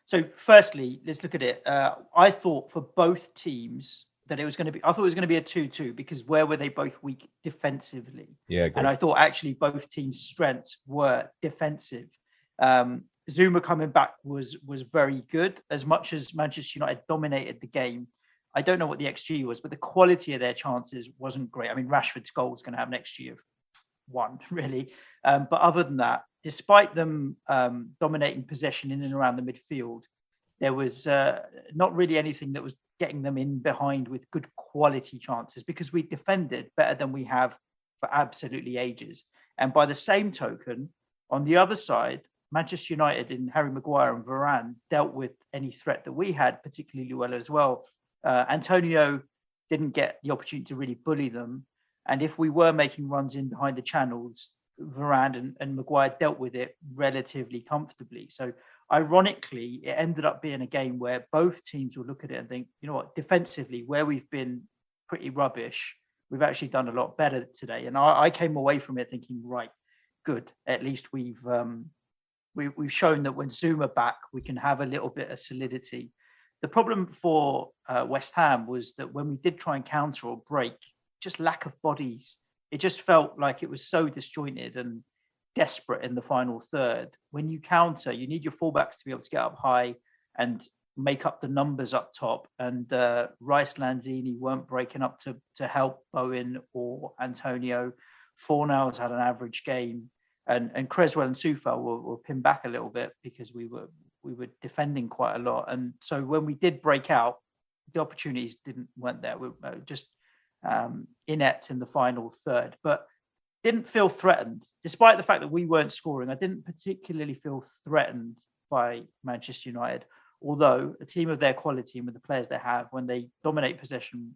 so firstly, let's look at it. I thought for both teams that it was going to be. I thought it was going to be a 2-2 because where were they both weak defensively? Yeah, and I thought actually both teams' strengths were defensive. Zuma coming back was very good. As much as Manchester United dominated the game, I don't know what the XG was, but the quality of their chances wasn't great. I mean, Rashford's goal is going to have an XG of 1, really. But other than that, despite them dominating possession in and around the midfield, there was not really anything that was getting them in behind with good quality chances because we defended better than we have for absolutely ages. And by the same token, on the other side, Manchester United in Harry Maguire and Varane dealt with any threat that we had particularly well as well. Antonio didn't get the opportunity to really bully them. And if we were making runs in behind the channels, Varane and Maguire dealt with it relatively comfortably. So ironically, it ended up being a game where both teams will look at it and think, you know what, defensively, where we've been pretty rubbish, we've actually done a lot better today. And I came away from it thinking, right, good. At least we've shown that when Zuma back, we can have a little bit of solidity. The problem for West Ham was that when we did try and counter or break, just lack of bodies. It just felt like it was so disjointed and desperate in the final third. When you counter, you need your fullbacks to be able to get up high and make up the numbers up top, and Rice, Lanzini weren't breaking up to help Bowen or Antonio. Fornals had an average game, and Creswell and Soufal were pinned back a little bit because we were defending quite a lot. And so when we did break out, the opportunities weren't there. We were just inept in the final third, but didn't feel threatened. Despite the fact that we weren't scoring, I didn't particularly feel threatened by Manchester United. Although a team of their quality and with the players they have, when they dominate possession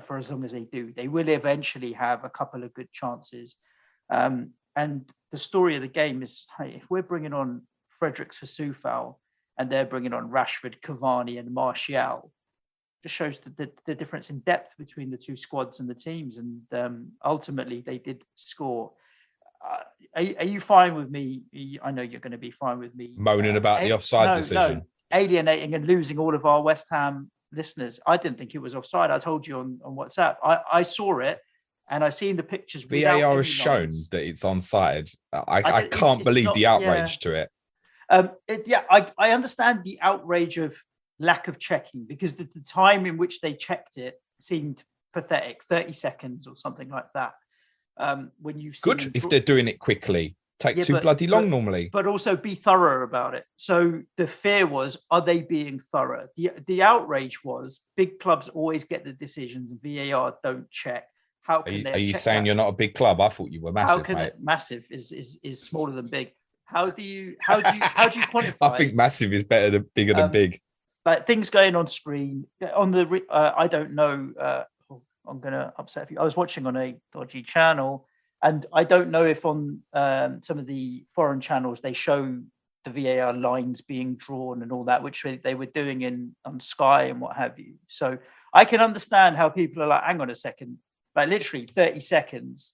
for as long as they do, they will eventually have a couple of good chances. And the story of the game is, hey, if we're bringing on Fredericks for Soufal and they're bringing on Rashford, Cavani and Martial, just shows the difference in depth between the two squads and the teams. And ultimately, they did score. Are you fine with me? I know you're going to be fine with me. Moaning about the offside decision. No, alienating and losing all of our West Ham listeners. I didn't think it was offside. I told you on WhatsApp. I saw it and I seen the pictures. VAR has shown that it's onside. I can't believe the outrage to it. I understand the outrage of lack of checking because the time in which they checked it seemed pathetic, 30 seconds or something like that. When you've seen good if they're doing it quickly, too bloody long normally, but also be thorough about it. So the fear was, are they being thorough? The outrage was big clubs always get the decisions and VAR don't check. How can are you saying you're not a big club? I thought you were massive. How can it? Massive is smaller than big. How do you quantify? I think massive is better than bigger than big. Like things going on screen on the I don't know. I'm going to upset you. I was watching on a dodgy channel, and I don't know if on some of the foreign channels they show the VAR lines being drawn and all that, which they were doing on Sky and what have you. So I can understand how people are like, hang on a second, like literally 30 seconds.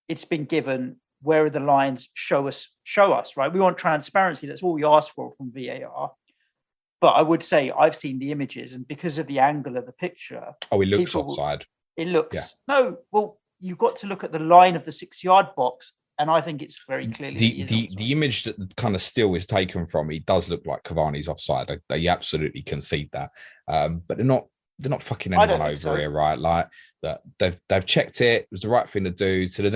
It's been given. Where are the lines? Show us, right? We want transparency. That's all we ask for from VAR. But I would say I've seen the images, and because of the angle of the picture, it looks offside. It looks no. Well, you've got to look at the line of the 6-yard box, and I think it's very clearly the image that kind of still is taken from it does look like Cavani's offside. They absolutely concede that, but they're not fucking anyone over here, right? Like that they've checked it. It was the right thing to do. So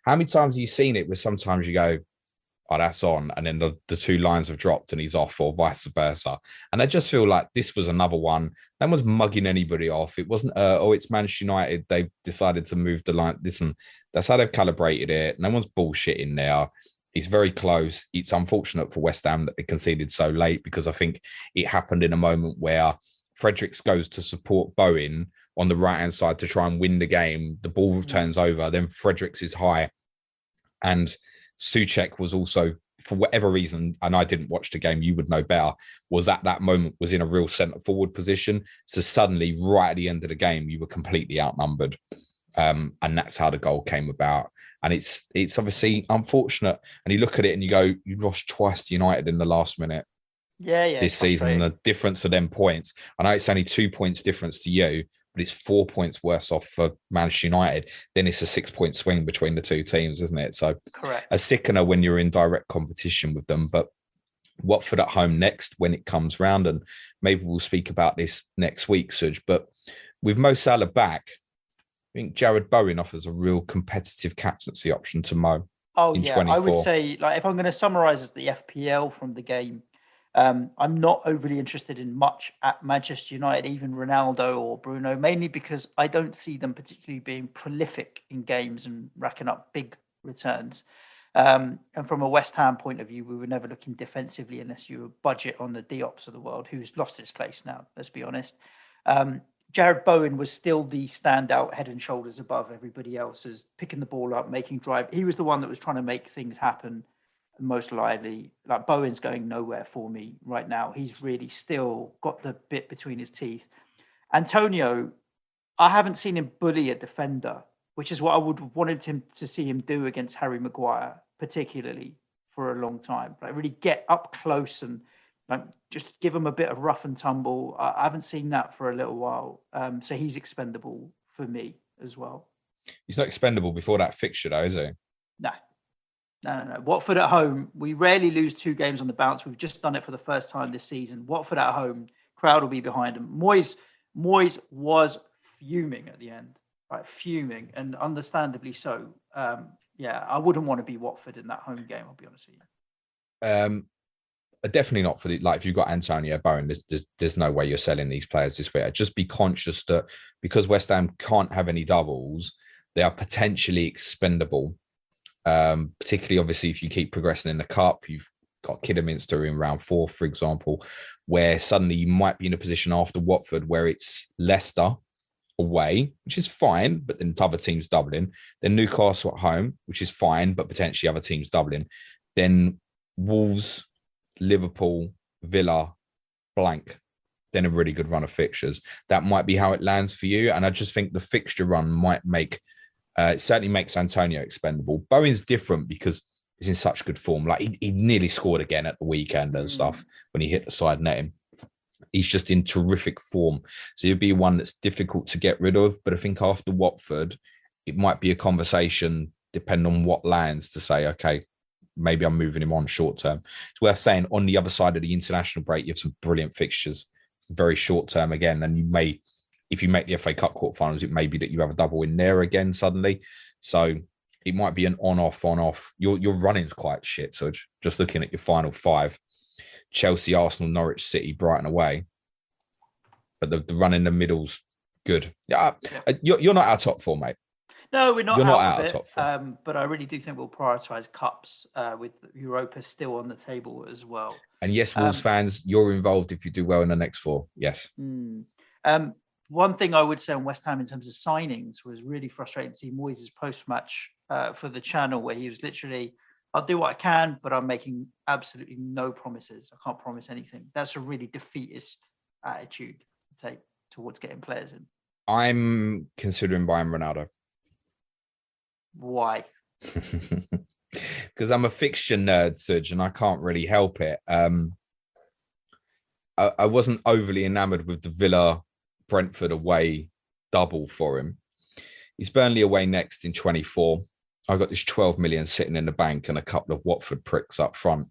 how many times have you seen it? Where sometimes you go, oh, that's on, and then the two lines have dropped and he's off, or vice versa. And I just feel like this was another one. No one was mugging anybody off. It wasn't, it's Manchester United. They've decided to move the line. Listen, that's how they've calibrated it. No one's bullshitting there. It's very close. It's unfortunate for West Ham that they conceded so late, because I think it happened in a moment where Fredericks goes to support Bowen on the right-hand side to try and win the game. The ball turns over. Then Fredericks is high. And Souček was also, for whatever reason, and I didn't watch the game, you would know better, was at that moment was in a real centre forward position. So suddenly, right at the end of the game, you were completely outnumbered. And that's how the goal came about. And it's obviously unfortunate. And you look at it and you go, you lost twice to United in the last minute. Yeah. This season, the difference of them points. I know it's only 2 points difference to you, but it's 4 points worse off for Manchester United. Then it's a 6-point swing between the two teams, isn't it? So correct. A sickener when you're in direct competition with them. But Watford at home next when it comes round, and maybe we'll speak about this next week, Suj. But with Mo Salah back, I think Jared Bowen offers a real competitive captaincy option to Mo. Oh, yeah. 24. I would say, like, if I'm going to summarise the FPL from the game, I'm not overly interested in much at Manchester United, even Ronaldo or Bruno, mainly because I don't see them particularly being prolific in games and racking up big returns. And from a West Ham point of view, we were never looking defensively unless you budget on the Diops of the world, who's lost his place now, let's be honest. Jared Bowen was still the standout, head and shoulders above everybody else, as picking the ball up, making drive. He was the one that was trying to make things happen most lively. Like, Bowen's going nowhere for me right now. He's really still got the bit between his teeth. Antonio, I haven't seen him bully a defender, which is what I would have wanted him to see him do against Harry Maguire, particularly, for a long time. Like, really get up close and like just give him a bit of rough and tumble. I haven't seen that for a little while. So he's expendable for me as well. He's not expendable before that fixture, though, is he? No. Watford at home, we rarely lose 2 games on the bounce. We've just done it for the first time this season. Watford at home, Crowd will be behind him. Moyes was fuming at the end, right? Fuming, and understandably so. I wouldn't want to be Watford in that home game, I'll be honest with you. Definitely not for the, like, if you've got Antonio Bowen, there's no way you're selling these players this week. Just be conscious that because West Ham can't have any doubles, they are potentially expendable. Particularly, obviously, if you keep progressing in the cup, you've got Kidderminster in round 4, for example, where suddenly you might be in a position after Watford where it's Leicester away, which is fine, but then other teams doubling. Then Newcastle at home, which is fine, but potentially other teams doubling. Then Wolves, Liverpool, Villa, blank. Then a really good run of fixtures. That might be how it lands for you. And I just think the fixture run might make, it certainly makes Antonio expendable. Bowen's different because he's in such good form. Like he nearly scored again at the weekend and stuff when he hit the side netting. He's just in terrific form. So he'd be one that's difficult to get rid of. But I think after Watford, it might be a conversation, depending on what lands, to say, okay, maybe I'm moving him on short term. It's worth saying on the other side of the international break, you have some brilliant fixtures, very short term again. And you may, if you make the FA Cup quarterfinals, it may be that you have a double in there again suddenly. So it might be an on-off. Your running's quite shit. So just looking at your final 5, Chelsea, Arsenal, Norwich, City, Brighton away. But the run in the middle's good. Yeah, you're not our top 4, mate. No, we're not. You're not out our of top it. 4. But I really do think we'll prioritise cups with Europa still on the table as well. And yes, Wolves fans, you're involved if you do well in the next 4. Yes. One thing I would say on West Ham in terms of signings was really frustrating to see Moyes' post-match for the channel, where he was literally, I'll do what I can, but I'm making absolutely no promises. I can't promise anything. That's a really defeatist attitude to take towards getting players in. I'm considering buying Ronaldo. Why? Because I'm a fixture nerd, Suj, and I can't really help it. I wasn't overly enamoured with the Villa Brentford away double for him. He's Burnley away next in 24. I've got this 12 million sitting in the bank and a couple of Watford pricks up front.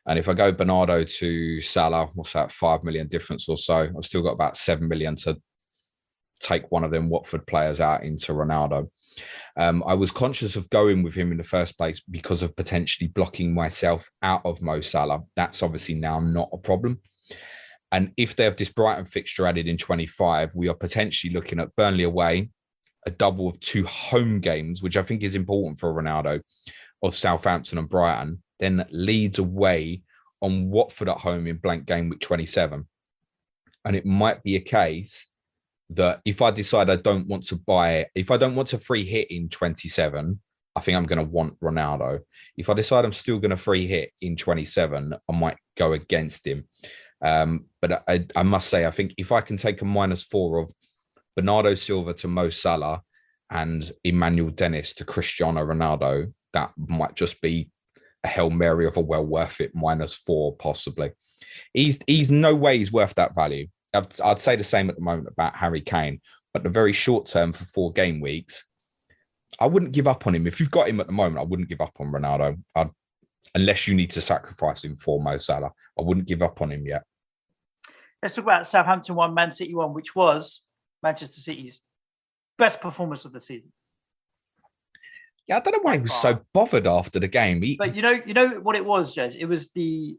And if I go Bernardo to Salah, what's that, 5 million difference or so? I've still got about 7 million to take one of them Watford players out into Ronaldo. I was conscious of going with him in the first place because of potentially blocking myself out of Mo Salah. That's obviously now not a problem. And if they have this Brighton fixture added in 25, we are potentially looking at Burnley away, a double of 2 home games, which I think is important for Ronaldo, of Southampton and Brighton, then Leeds away on Watford at home in blank game week 27. And it might be a case that if I decide I don't want to buy, if I don't want a free hit in 27, I think I'm going to want Ronaldo. If I decide I'm still going to free hit in 27, I might go against him. But I must say, I think if I can take a -4 of Bernardo Silva to Mo Salah and Emmanuel Dennis to Cristiano Ronaldo, that might just be a Hail Mary of a well worth it -4 possibly. He's no way he's worth that value. I'd say the same at the moment about Harry Kane, but the very short term for 4 game weeks, I wouldn't give up on him. If you've got him at the moment, I wouldn't give up on Ronaldo. Unless you need to sacrifice him for Mo Salah, I wouldn't give up on him yet. Let's talk about Southampton 1, Man City 1, which was Manchester City's best performance of the season. Yeah, I don't know why he was so bothered after the game. But you know what it was, James? It was the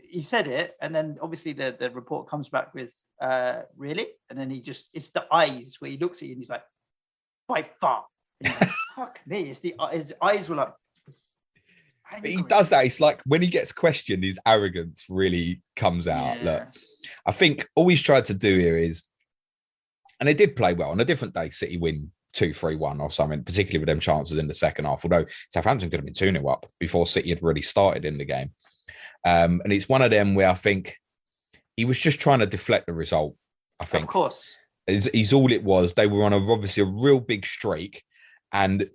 he said it, and then obviously the report comes back with really, and then it's the eyes where he looks at you and he's like, by far. And he's like, fuck me, his eyes were like. He does that. It's like when he gets questioned, his arrogance really comes out. Yeah. Look, I think all he's tried to do here is, and they did play well. On a different day, City win 2-3-1 or something, particularly with them chances in the second half. Although Southampton could have been 2-0 up before City had really started in the game. And it's one of them where I think he was just trying to deflect the result. I think, of course, he's all it was. They were on obviously a real big streak, and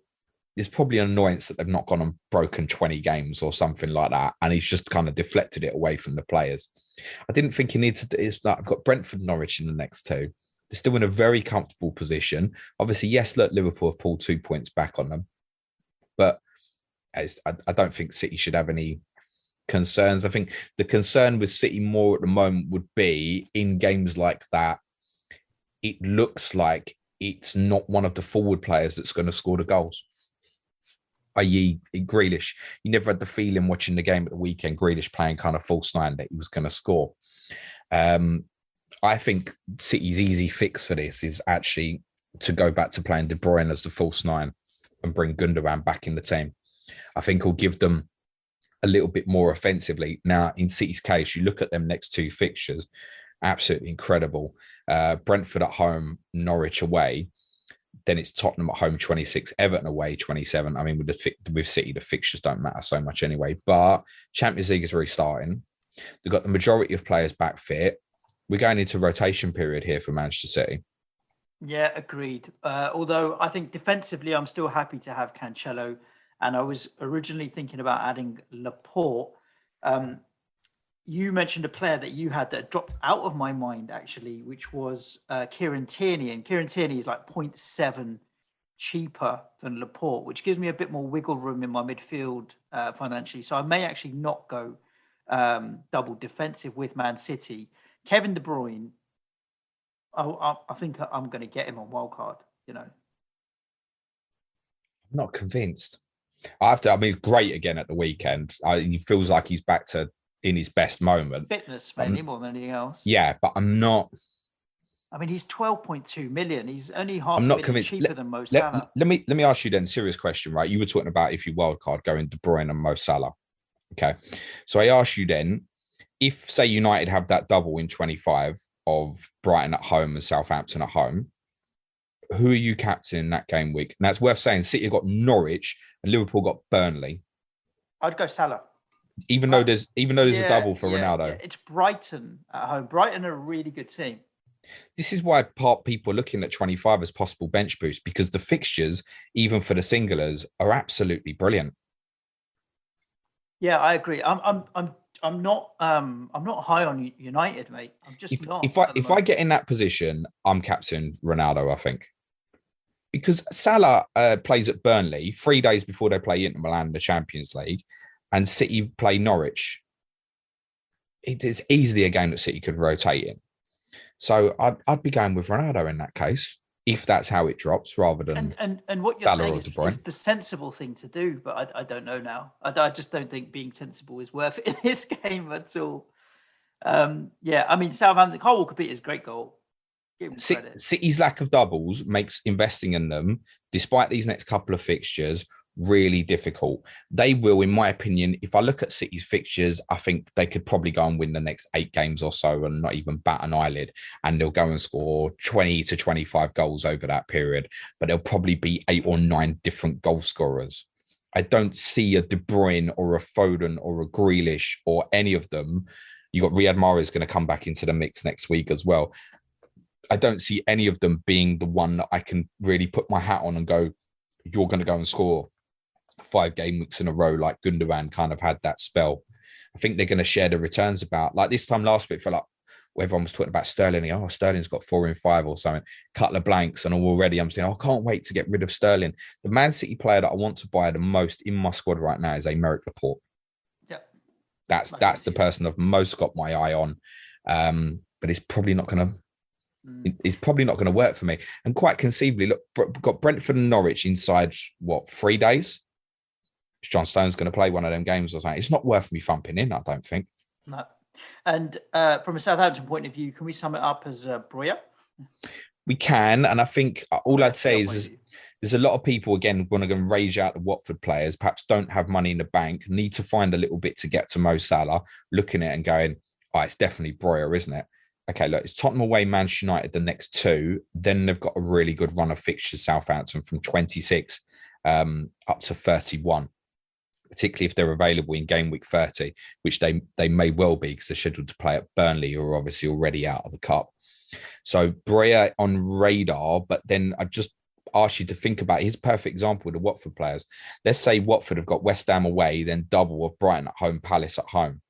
there's probably an annoyance that they've not gone and broken 20 games or something like that. And he's just kind of deflected it away from the players. I didn't think he needed to. It's like, I've got Brentford and Norwich in the next 2. They're still in a very comfortable position. Obviously, yes, look, Liverpool have pulled 2 points back on them. But I don't think City should have any concerns. I think the concern with City more at the moment would be in games like that, it looks like it's not one of the forward players that's going to score the goals, i.e. Grealish. You never had the feeling watching the game at the weekend, Grealish playing kind of false nine, that he was going to score. I think City's easy fix for this is actually to go back to playing De Bruyne as the false nine and bring Gundogan back in the team. I think will give them a little bit more offensively. Now, in City's case, you look at them next two fixtures, absolutely incredible. Brentford at home, Norwich away. Then it's Tottenham at home 26, Everton away 27. I mean, with City, the fixtures don't matter so much anyway. But Champions League is restarting. They've got the majority of players back fit. We're going into rotation period here for Manchester City. Yeah, agreed. Although I think defensively, I'm still happy to have Cancelo. And I was originally thinking about adding Laporte. You mentioned a player that you had that dropped out of my mind, actually, which was Kieran Tierney. And Kieran Tierney is like 0.7 cheaper than Laporte, which gives me a bit more wiggle room in my midfield financially. So I may actually not go double defensive with Man City. Kevin De Bruyne, I think I'm going to get him on Wildcard, you know. I'm not convinced. I mean, he's great again at the weekend. He feels like he's back to in his best moment. Fitness, mainly, more than anything else. Yeah, but I'm not. I mean, he's 12.2 million. He's only half I'm a not million convinced. cheaper than Mo Salah. Let me ask you then, serious question, right? You were talking about if you wildcard going De Bruyne and Mo Salah. Okay. So I ask you then, if say United have that double in 25 of Brighton at home and Southampton at home, who are you captaining that game week? And that's worth saying. City got Norwich and Liverpool got Burnley. I'd go Salah. Even though there's a double for Ronaldo. Yeah. It's Brighton at home. Brighton are a really good team. This is why people are looking at 25 as possible bench boost, because the fixtures, even for the singulars, are absolutely brilliant. Yeah, I agree. I'm not high on United, mate. I'm just not. If I get in that position, I'm captain Ronaldo, I think. Because Salah plays at Burnley 3 days before they play Inter Milan in the Champions League, and City play Norwich. It is easily a game that City could rotate in. So I'd be going with Ronaldo in that case, if that's how it drops, rather than and what you're Salah saying is the sensible thing to do, but I don't know now. I just don't think being sensible is worth it in this game at all. Yeah, I mean, Southampton, Kyle Walker-Peters is a great goal. City's lack of doubles makes investing in them, despite these next couple of fixtures, really difficult. They will, in my opinion, if I look at City's fixtures, I think they could probably go and win the next 8 games or so and not even bat an eyelid, and they'll go and score 20 to 25 goals over that period, but there'll probably be 8 or 9 different goal scorers. I don't see a De Bruyne or a Foden or a Grealish or any of them. You got Riyad Mahrez going to come back into the mix next week as well. I don't see any of them being the one that I can really put my hat on and go, you're going to go and score 5 game weeks in a row, like Gundogan kind of had that spell. I think they're going to share the returns about, like this time last week, for like everyone was talking about Sterling. Oh, Sterling's got 4 in 5 or something, couple of blanks, and already I'm saying, I can't wait to get rid of Sterling. The Man City player that I want to buy the most in my squad right now is Emerick Laporte. Yeah, that's the person I've most got my eye on, but it's probably not going to. It's probably not going to work for me. And quite conceivably, look, we've got Brentford and Norwich inside 3 days. John Stone's going to play one of them games or something. It's not worth me thumping in, I don't think. No. And from a Southampton point of view, can we sum it up as Breuer? We can. And I think all I'd say is there's a lot of people, again, want to go and rage out the Watford players, perhaps don't have money in the bank, need to find a little bit to get to Mo Salah, looking at it and going, it's definitely Breuer, isn't it? Okay, look, it's Tottenham away, Manchester United, the next 2. Then they've got a really good run of fixtures, Southampton, from 26 up to 31, particularly if they're available in game week 30, which they may well be because they're scheduled to play at Burnley, who are obviously already out of the cup. So Breuer on radar, but then I just ask you to think about his perfect example with the Watford players. Let's say Watford have got West Ham away, then double of Brighton at home, Palace at home.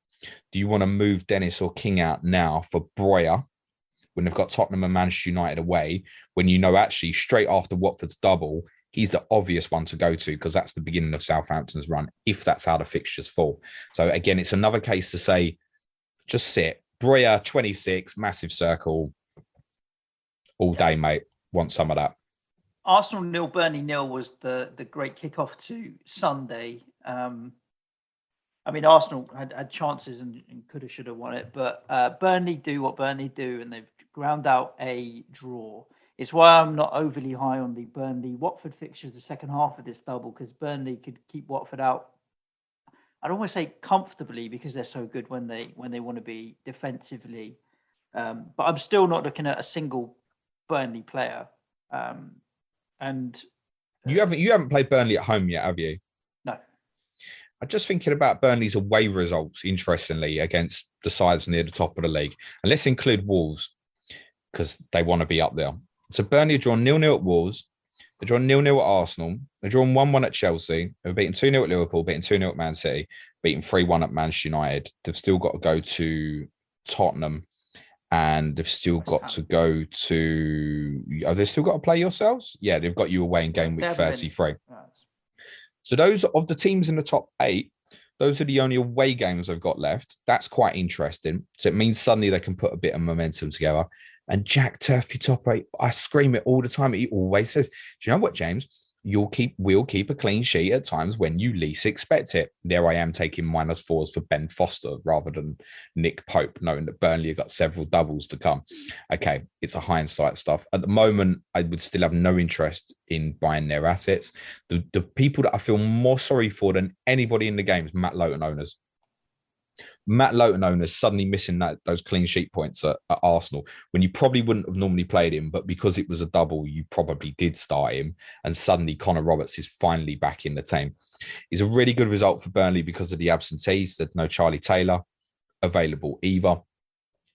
Do you want to move Dennis or King out now for Breuer when they've got Tottenham and Manchester United away, when you know actually straight after Watford's double, he's the obvious one to go to because that's the beginning of Southampton's run, if that's how the fixtures fall. So again, it's another case to say, just sit. Breuer, 26, massive circle all day, mate. Want some of that. Arsenal 0, Burnley 0 was the great kickoff to Sunday. I mean, Arsenal had chances and could have, should have won it, but Burnley do what Burnley do, and they've ground out a draw. It's why I'm not overly high on the Burnley-Watford fixtures the second half of this double, because Burnley could keep Watford out. I'd almost say comfortably, because they're so good when they want to be defensively. But I'm still not looking at a single Burnley player. And you haven't played Burnley at home yet, have you? No. I'm just thinking about Burnley's away results, interestingly, against the sides near the top of the league. And let's include Wolves, because they want to be up there. So Burnley are drawn 0-0 at Wolves. They're drawn 0-0 at Arsenal. They're drawn 1-1 at Chelsea. They've beaten 2-0 at Liverpool, beaten 2-0 at Man City, beaten 3-1 at Manchester United. They've still got to go to Tottenham, and they've still got to go to... Have they still got to play yourselves? Yeah, they've got you away in game week 33. So those of the teams in the top 8, those are the only away games they've got left. That's quite interesting. So it means suddenly they can put a bit of momentum together. And Jack Turfy top 8, I scream it all the time. He always says, do you know what, James? We'll keep a clean sheet at times when you least expect it. There I am taking -4s for Ben Foster rather than Nick Pope, knowing that Burnley have got several doubles to come. Okay, it's a hindsight stuff. At the moment, I would still have no interest in buying their assets. The people that I feel more sorry for than anybody in the game is Matt Lowton owners. Matt Lowton owners suddenly missing those clean sheet points at Arsenal when you probably wouldn't have normally played him, but because it was a double, you probably did start him. And suddenly Connor Roberts is finally back in the team. It's a really good result for Burnley because of the absentees. There's no Charlie Taylor available either.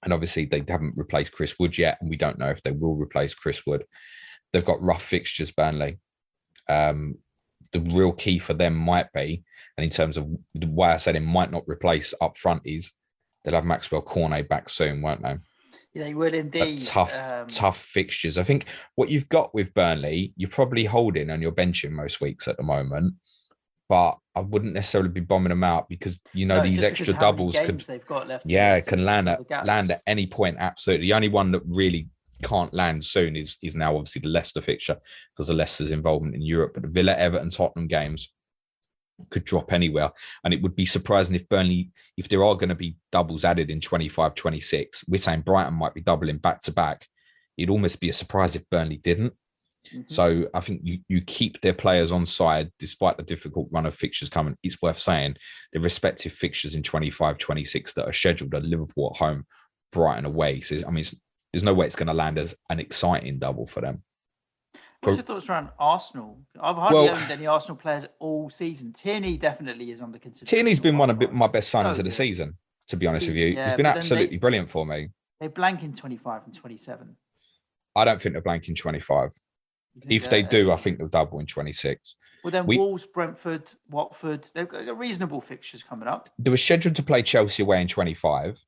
And obviously they haven't replaced Chris Wood yet, and we don't know if they will replace Chris Wood. They've got rough fixtures, Burnley. The real key for them might be, and in terms of why I said it might not replace up front, is they'll have Maxwell Cornet back soon, won't they? Yeah, they will indeed. Tough fixtures. I think what you've got with Burnley, you're probably holding and you're benching most weeks at the moment, but I wouldn't necessarily be bombing them out because, these extra doubles could, can land at any point. Absolutely. The only one that really can't land soon is now obviously the Leicester fixture because of Leicester's involvement in Europe, but the Villa, Everton, Tottenham games could drop anywhere. And it would be surprising if Burnley, if there are going to be doubles added in 25-26, we're saying Brighton might be doubling back to back. It'd almost be a surprise if Burnley didn't. Mm-hmm. So I think you keep their players on side despite the difficult run of fixtures coming. It's worth saying the respective fixtures in 25-26 that are scheduled are Liverpool at home, Brighton away. So there's no way it's going to land as an exciting double for them. What's your thoughts around Arsenal? I've hardly owned any Arsenal players all season. Tierney definitely is under consideration. Tierney's been one of my best signings of the season, to be honest with you. He's been absolutely brilliant for me. They blank in 25 and 27. I don't think they're blank in 25. If they do, I think they'll double in 26. Well, then Wolves, Brentford, Watford, they've got reasonable fixtures coming up. They were scheduled to play Chelsea away in 25.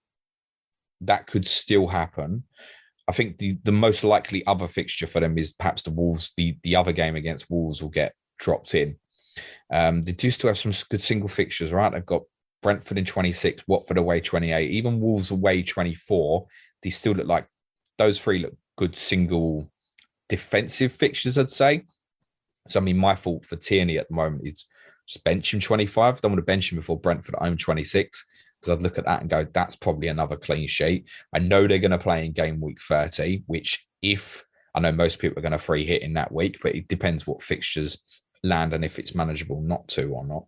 That could still happen. I think the most likely other fixture for them is perhaps the Wolves. The other game against Wolves will get dropped in. They do still have some good single fixtures, right? They've got Brentford in 26, Watford away 28, even Wolves away 24. They still look like those three look good single defensive fixtures, I'd say. So, I mean, my fault for Tierney at the moment is just bench him 25. Don't want to bench him before Brentford at home 26. Because I'd look at that and go, that's probably another clean sheet. I know they're going to play in game week 30, which I know most people are going to free hit in that week, but it depends what fixtures land and if it's manageable not to or not.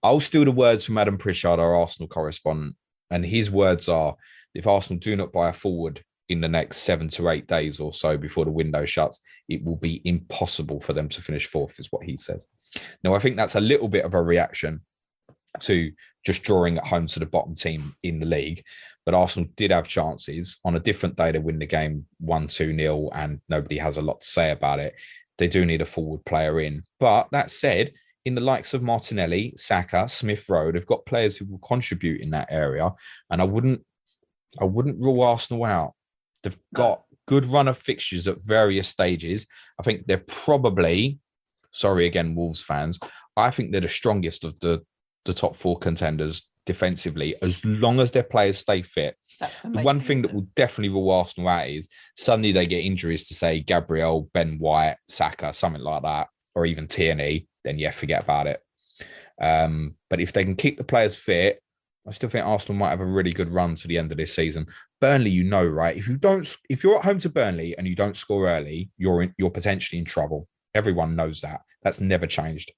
I'll steal the words from Adam Pritchard, our Arsenal correspondent. And his words are, if Arsenal do not buy a forward in the next 7 to 8 days or so before the window shuts, it will be impossible for them to finish fourth, is what he says. Now, I think that's a little bit of a reaction to just drawing at home to the bottom team in the league. But Arsenal did have chances. On a different day to win the game 1-2-0, and nobody has a lot to say about it. They do need a forward player in. But that said, in the likes of Martinelli, Saka, Smith Rowe, they've got players who will contribute in that area. And I wouldn't rule Arsenal out. They've got good run of fixtures at various stages. I think they're probably sorry again, Wolves fans, I think they're the strongest of the top 4 contenders defensively, as long as their players stay fit. That's the one thing that will definitely rule Arsenal out is suddenly they get injuries to, say, Gabriel, Ben White, Saka, something like that, or even Tierney, then yeah, forget about it. But if they can keep the players fit, I still think Arsenal might have a really good run to the end of this season. Burnley, right? If you're at home to Burnley and you don't score early, you're potentially in trouble. Everyone knows that. That's never changed.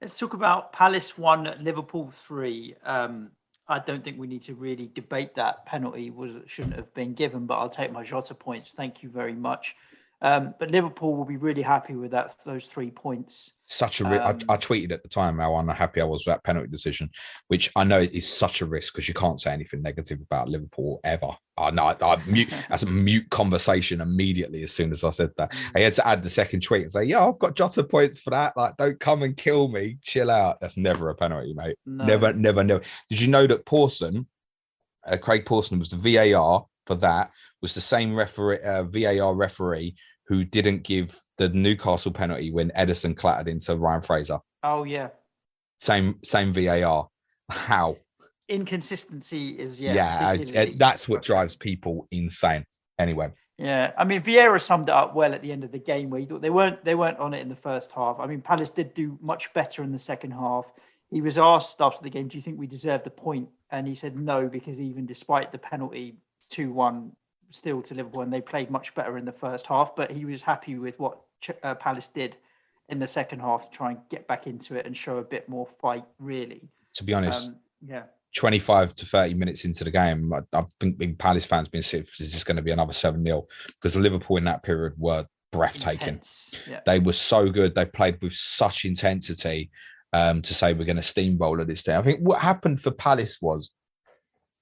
Let's talk about Palace 1, Liverpool 3. I don't think we need to really debate that penalty shouldn't have been given, but I'll take my Jota points. Thank you very much. But Liverpool will be really happy with those 3 points. I tweeted at the time how unhappy I was with that penalty decision, which I know is such a risk because you can't say anything negative about Liverpool ever. That's a mute conversation immediately as soon as I said that. I had to add the second tweet and say, yeah, I've got Jota points for that. Like, don't come and kill me. Chill out. That's never a penalty, mate. No. Never. Did you know that Craig Pawson was the VAR for that, was the same VAR referee who didn't give the Newcastle penalty when Ederson clattered into Ryan Fraser? Oh, yeah. Same VAR. How? Inconsistency is, that's what drives people insane. Anyway. Yeah, I mean, Vieira summed it up well at the end of the game where he thought they weren't on it in the first half. I mean, Palace did do much better in the second half. He was asked after the game, do you think we deserved the point? And he said no, because even despite the penalty, 2-1 still to Liverpool, and they played much better in the first half, but he was happy with what Palace did in the second half to try and get back into it and show a bit more fight, really. To be honest, 25 to 30 minutes into the game, I think big Palace fans been said is just going to be another 7-0 because Liverpool in that period were breathtaking. They were so good. They played with such intensity to say we're going to steamroller this day. I think what happened for Palace was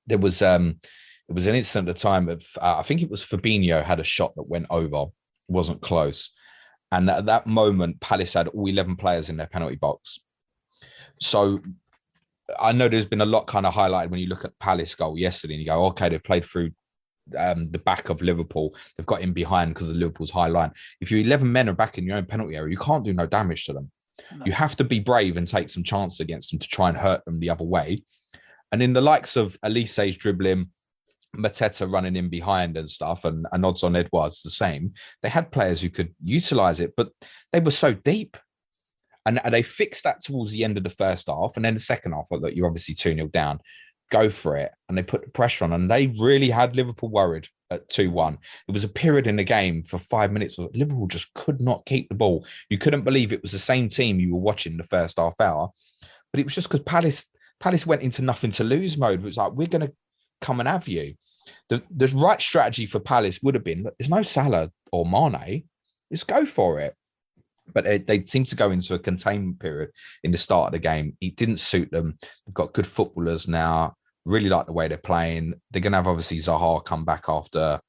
there was it was an instant at the time of, I think it was Fabinho had a shot that went over, wasn't close. And at that moment, Palace had all 11 players in their penalty box. So I know there's been a lot kind of highlighted when you look at Palace goal yesterday and you go, okay, they've played through the back of Liverpool. They've got in behind because of Liverpool's high line. If your 11 men are back in your own penalty area, you can't do no damage to them. No. You have to be brave and take some chances against them to try and hurt them the other way. And in the likes of Elise's dribbling, Mateta running in behind and stuff, and odds on Edwards the same, they had players who could utilise it, but they were so deep. And they fixed that towards the end of the first half. And then the second half, look, you're obviously 2-0 down. Go for it. And they put the pressure on. And they really had Liverpool worried at 2-1. There was a period in the game for 5 minutes where Liverpool just could not keep the ball. You couldn't believe it was the same team you were watching the first half hour. But it was just because Palace went into nothing to lose mode. It was like, we're going to come and have you. The right strategy for Palace would have been, there's no Salah or Mane. Let's go for it. But they seem to go into a containment period in the start of the game. It didn't suit them. They've got good footballers now. Really like the way they're playing. They're going to have obviously Zaha come back after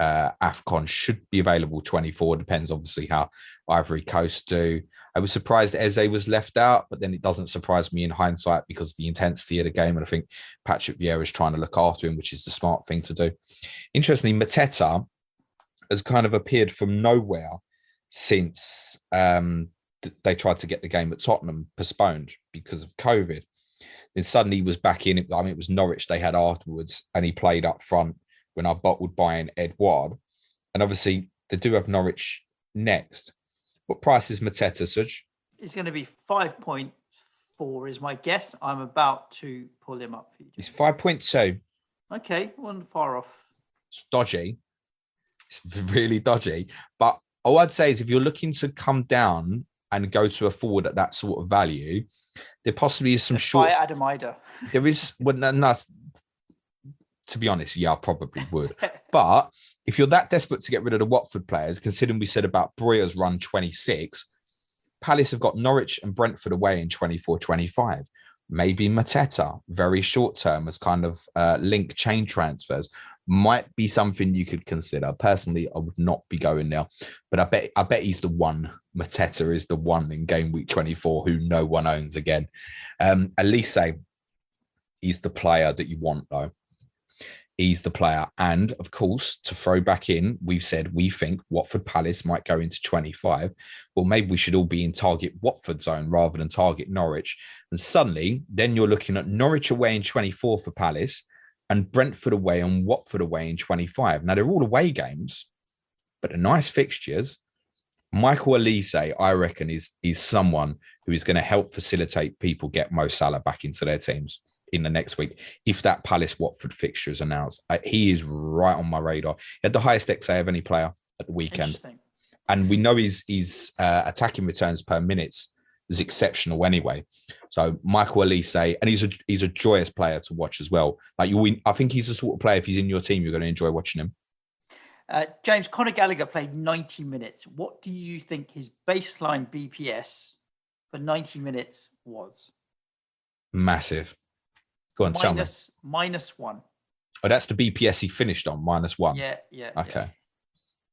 AFCON. Should be available 24. Depends obviously how Ivory Coast do. I was surprised Eze was left out, but then it doesn't surprise me in hindsight because of the intensity of the game. And I think Patrick Vieira is trying to look after him, which is the smart thing to do. Interestingly, Mateta has kind of appeared from nowhere since they tried to get the game at Tottenham postponed because of COVID. Then suddenly he was back in it. I mean, it was Norwich they had afterwards, and he played up front when I would buy in Edouard. And obviously, they do have Norwich next. What price is Mateta, Suj? It's going to be 5.4 is my guess. I'm about to pull him up for you. It's 5.2. Okay, one far off. It's dodgy. It's really dodgy. But all I'd say is if you're looking to come down and go to a forward at that sort of value, there possibly is some short... Buy Adam Ida. There is... Well, no, to be honest, yeah, I probably would. But if you're that desperate to get rid of the Watford players, considering we said about Breuer's run 26, Palace have got Norwich and Brentford away in 24-25. Maybe Mateta, very short term, as kind of link chain transfers, might be something you could consider. Personally, I would not be going there, but I bet he's the one. Mateta is the one in game week 24 who no one owns again. Elise is the player that you want, though. He's the player. And of course, to throw back in, we've said we think Watford Palace might go into 25. Well, maybe we should all be in target Watford zone rather than target Norwich. And suddenly, then you're looking at Norwich away in 24 for Palace and Brentford away and Watford away in 25. Now, they're all away games, but the nice fixtures. Michael Elise, I reckon, is someone who is going to help facilitate people get Mo Salah back into their teams in the next week. If that Palace-Watford fixture is announced, he is right on my radar. He had the highest XA of any player at the weekend. And we know his attacking returns per minute is exceptional anyway. So Michael Elise, and he's a joyous player to watch as well. I think he's the sort of player, if he's in your team, you're going to enjoy watching him. James, Conor Gallagher played 90 minutes. What do you think his baseline BPS for 90 minutes was? Massive. Go on, tell me. -1. Oh, that's the BPS he finished on, -1. Yeah. Okay. Yeah.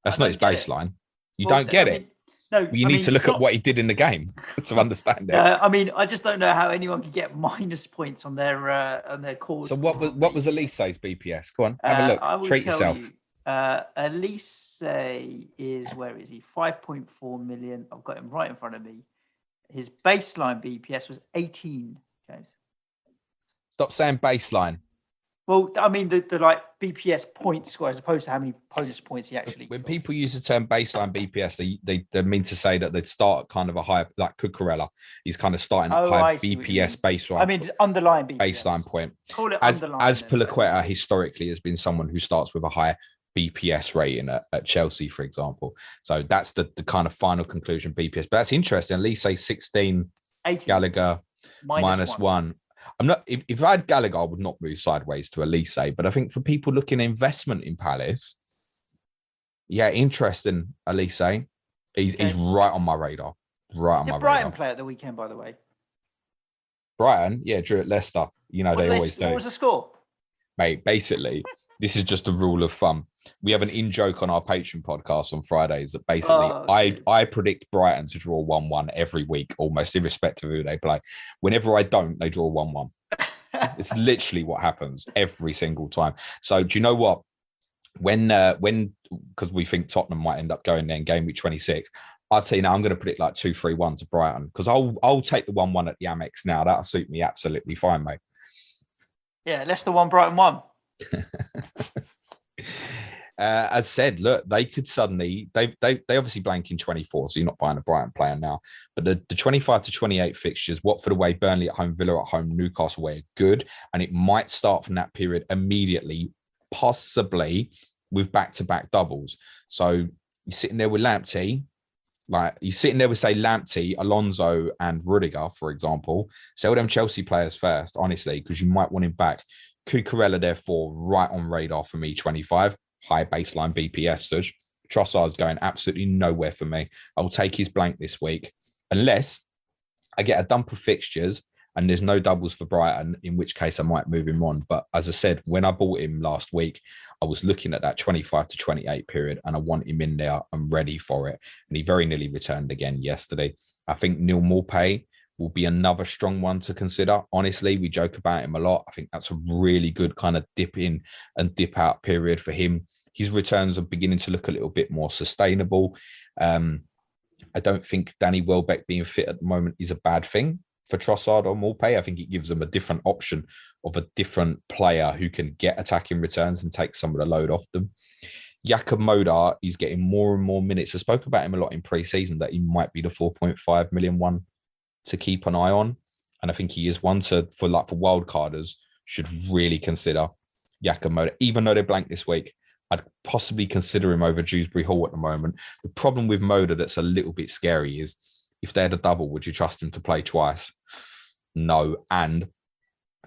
That's not his baseline. You don't get it. No, you need to look at what he did in the game to understand it. I just don't know how anyone could get minus points on their cause. So what was Elise's BPS? Go on, have a look. Treat yourself. Elise is, where is he? 5.4 million. I've got him right in front of me. His baseline BPS was 18, James. Stop saying baseline. Well, I mean, the like BPS points score as opposed to how many bonus points he actually When got. people use the term baseline BPS, they mean to say that they'd start at kind of a high, like Cucurella. He's kind of starting at high BPS baseline. I mean, it's underlying BPS. Baseline point. Call it underlying. As Pilaqueta historically has been someone who starts with a high BPS rating at Chelsea, for example. So that's the kind of final conclusion BPS. But that's interesting. At least say 16, 18. Gallagher, -1. I'm not. If I had Gallagher, I would not move sideways to Elise. But I think for people looking at investment in Palace, yeah, interesting. Elise, he's right on my radar. Right on my radar. Brighton play at the weekend, by the way. Brighton, yeah, drew at Leicester. You know, they always do. What was the score? Mate, basically, this is just a rule of thumb. We have an in-joke on our Patreon podcast on Fridays that basically I predict Brighton to draw 1-1 every week, almost irrespective of who they play. Whenever I don't, they draw 1-1. It's literally what happens every single time. So do you know what? When because we think Tottenham might end up going there in game week 26, I'd say now I'm going to predict like 2-3-1 to Brighton because I'll take the 1-1 at the Amex now. That'll suit me absolutely fine, mate. Yeah, Leicester 1, Brighton 1. As said, look, they could suddenly they obviously blank in 24, so you're not buying a Brighton player now. But the 25 to 28 fixtures, Watford away, Burnley at home, Villa at home, Newcastle away, are good, and it might start from that period immediately, possibly with back-to-back doubles. So you're sitting there with Lamptey, like you're sitting there with say Lamptey, Alonso, and Rudiger, for example. Sell them Chelsea players first, honestly, because you might want him back. Cucurella, therefore, right on radar for me, 25. High baseline BPS, Suj. Trossard's going absolutely nowhere for me. I'll take his blank this week, unless I get a dump of fixtures and there's no doubles for Brighton, in which case I might move him on. But as I said, when I bought him last week, I was looking at that 25 to 28 period and I want him in there. I'm ready for it. And he very nearly returned again yesterday. I think Neil Maupay will be another strong one to consider. Honestly, we joke about him a lot. I think that's a really good kind of dip in and dip out period for him. His returns are beginning to look a little bit more sustainable. I don't think Danny Welbeck being fit at the moment is a bad thing for Trossard or Maupay. I think it gives them a different option of a different player who can get attacking returns and take some of the load off them. Jakob Moda is getting more and more minutes. I spoke about him a lot in pre-season that he might be the 4.5 million one to keep an eye on. And I think he is one for wildcarders should really consider Jakob Moda. Even though they're blank this week, I'd possibly consider him over Dewsbury Hall at the moment. The problem with Moda that's a little bit scary is if they had a double, would you trust him to play twice? No. And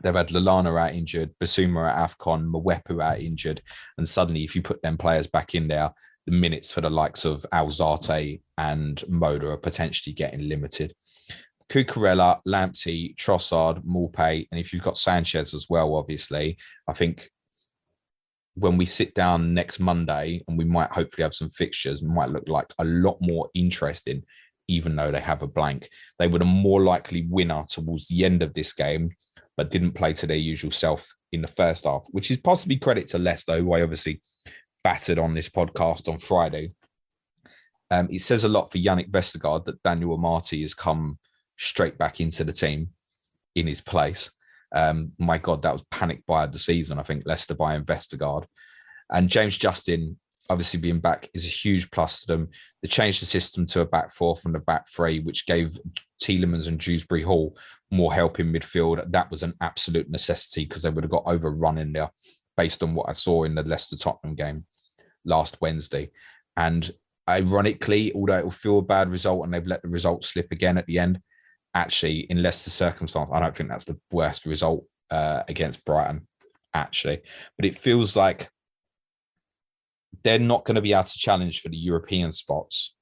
they've had Lallana out injured, Basuma at AFCON, Mwepu out injured. And suddenly, if you put them players back in there, the minutes for the likes of Alzate and Moda are potentially getting limited. Cucurella, Lamptey, Trossard, Maupay, and if you've got Sanchez as well, obviously, I think when we sit down next Monday and we might hopefully have some fixtures, might look like a lot more interesting, even though they have a blank. They were the more likely winner towards the end of this game, but didn't play to their usual self in the first half, which is possibly credit to Leicester, who I obviously battered on this podcast on Friday. It says a lot for Yannick Vestergaard that Daniel Amati has come straight back into the team in his place. My God, that was panic buy of the season, I think, Leicester buying Vestergaard. And James Justin, obviously being back, is a huge plus to them. They changed the system to a back four from the back three, which gave Tielemans and Dewsbury Hall more help in midfield. That was an absolute necessity because they would have got overrun in there based on what I saw in the Leicester-Tottenham game last Wednesday. And ironically, although it will feel a bad result and they've let the result slip again at the end, actually, in Leicester's circumstance, I don't think that's the worst result against Brighton, actually. But it feels like they're not going to be able to challenge for the European spots,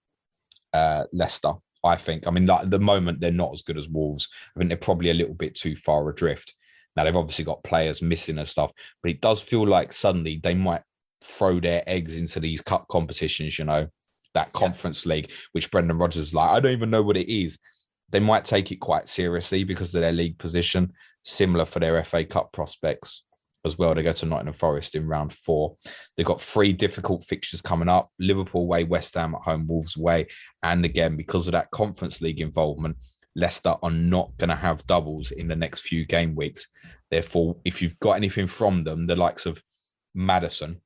Leicester, I think. I mean, like, at the moment, they're not as good as Wolves. I think they're probably a little bit too far adrift. Now, they've obviously got players missing and stuff, but it does feel like suddenly they might throw their eggs into these cup competitions, you know, that Conference League, which Brendan Rodgers is like, I don't even know what it is. They might take it quite seriously because of their league position, similar for their FA Cup prospects as well. They go to Nottingham Forest in round 4. They've got 3 difficult fixtures coming up: Liverpool away, West Ham at home, Wolves away. And again, because of that Conference League involvement, Leicester are not going to have doubles in the next few game weeks. Therefore, if you've got anything from them, the likes of Maddison,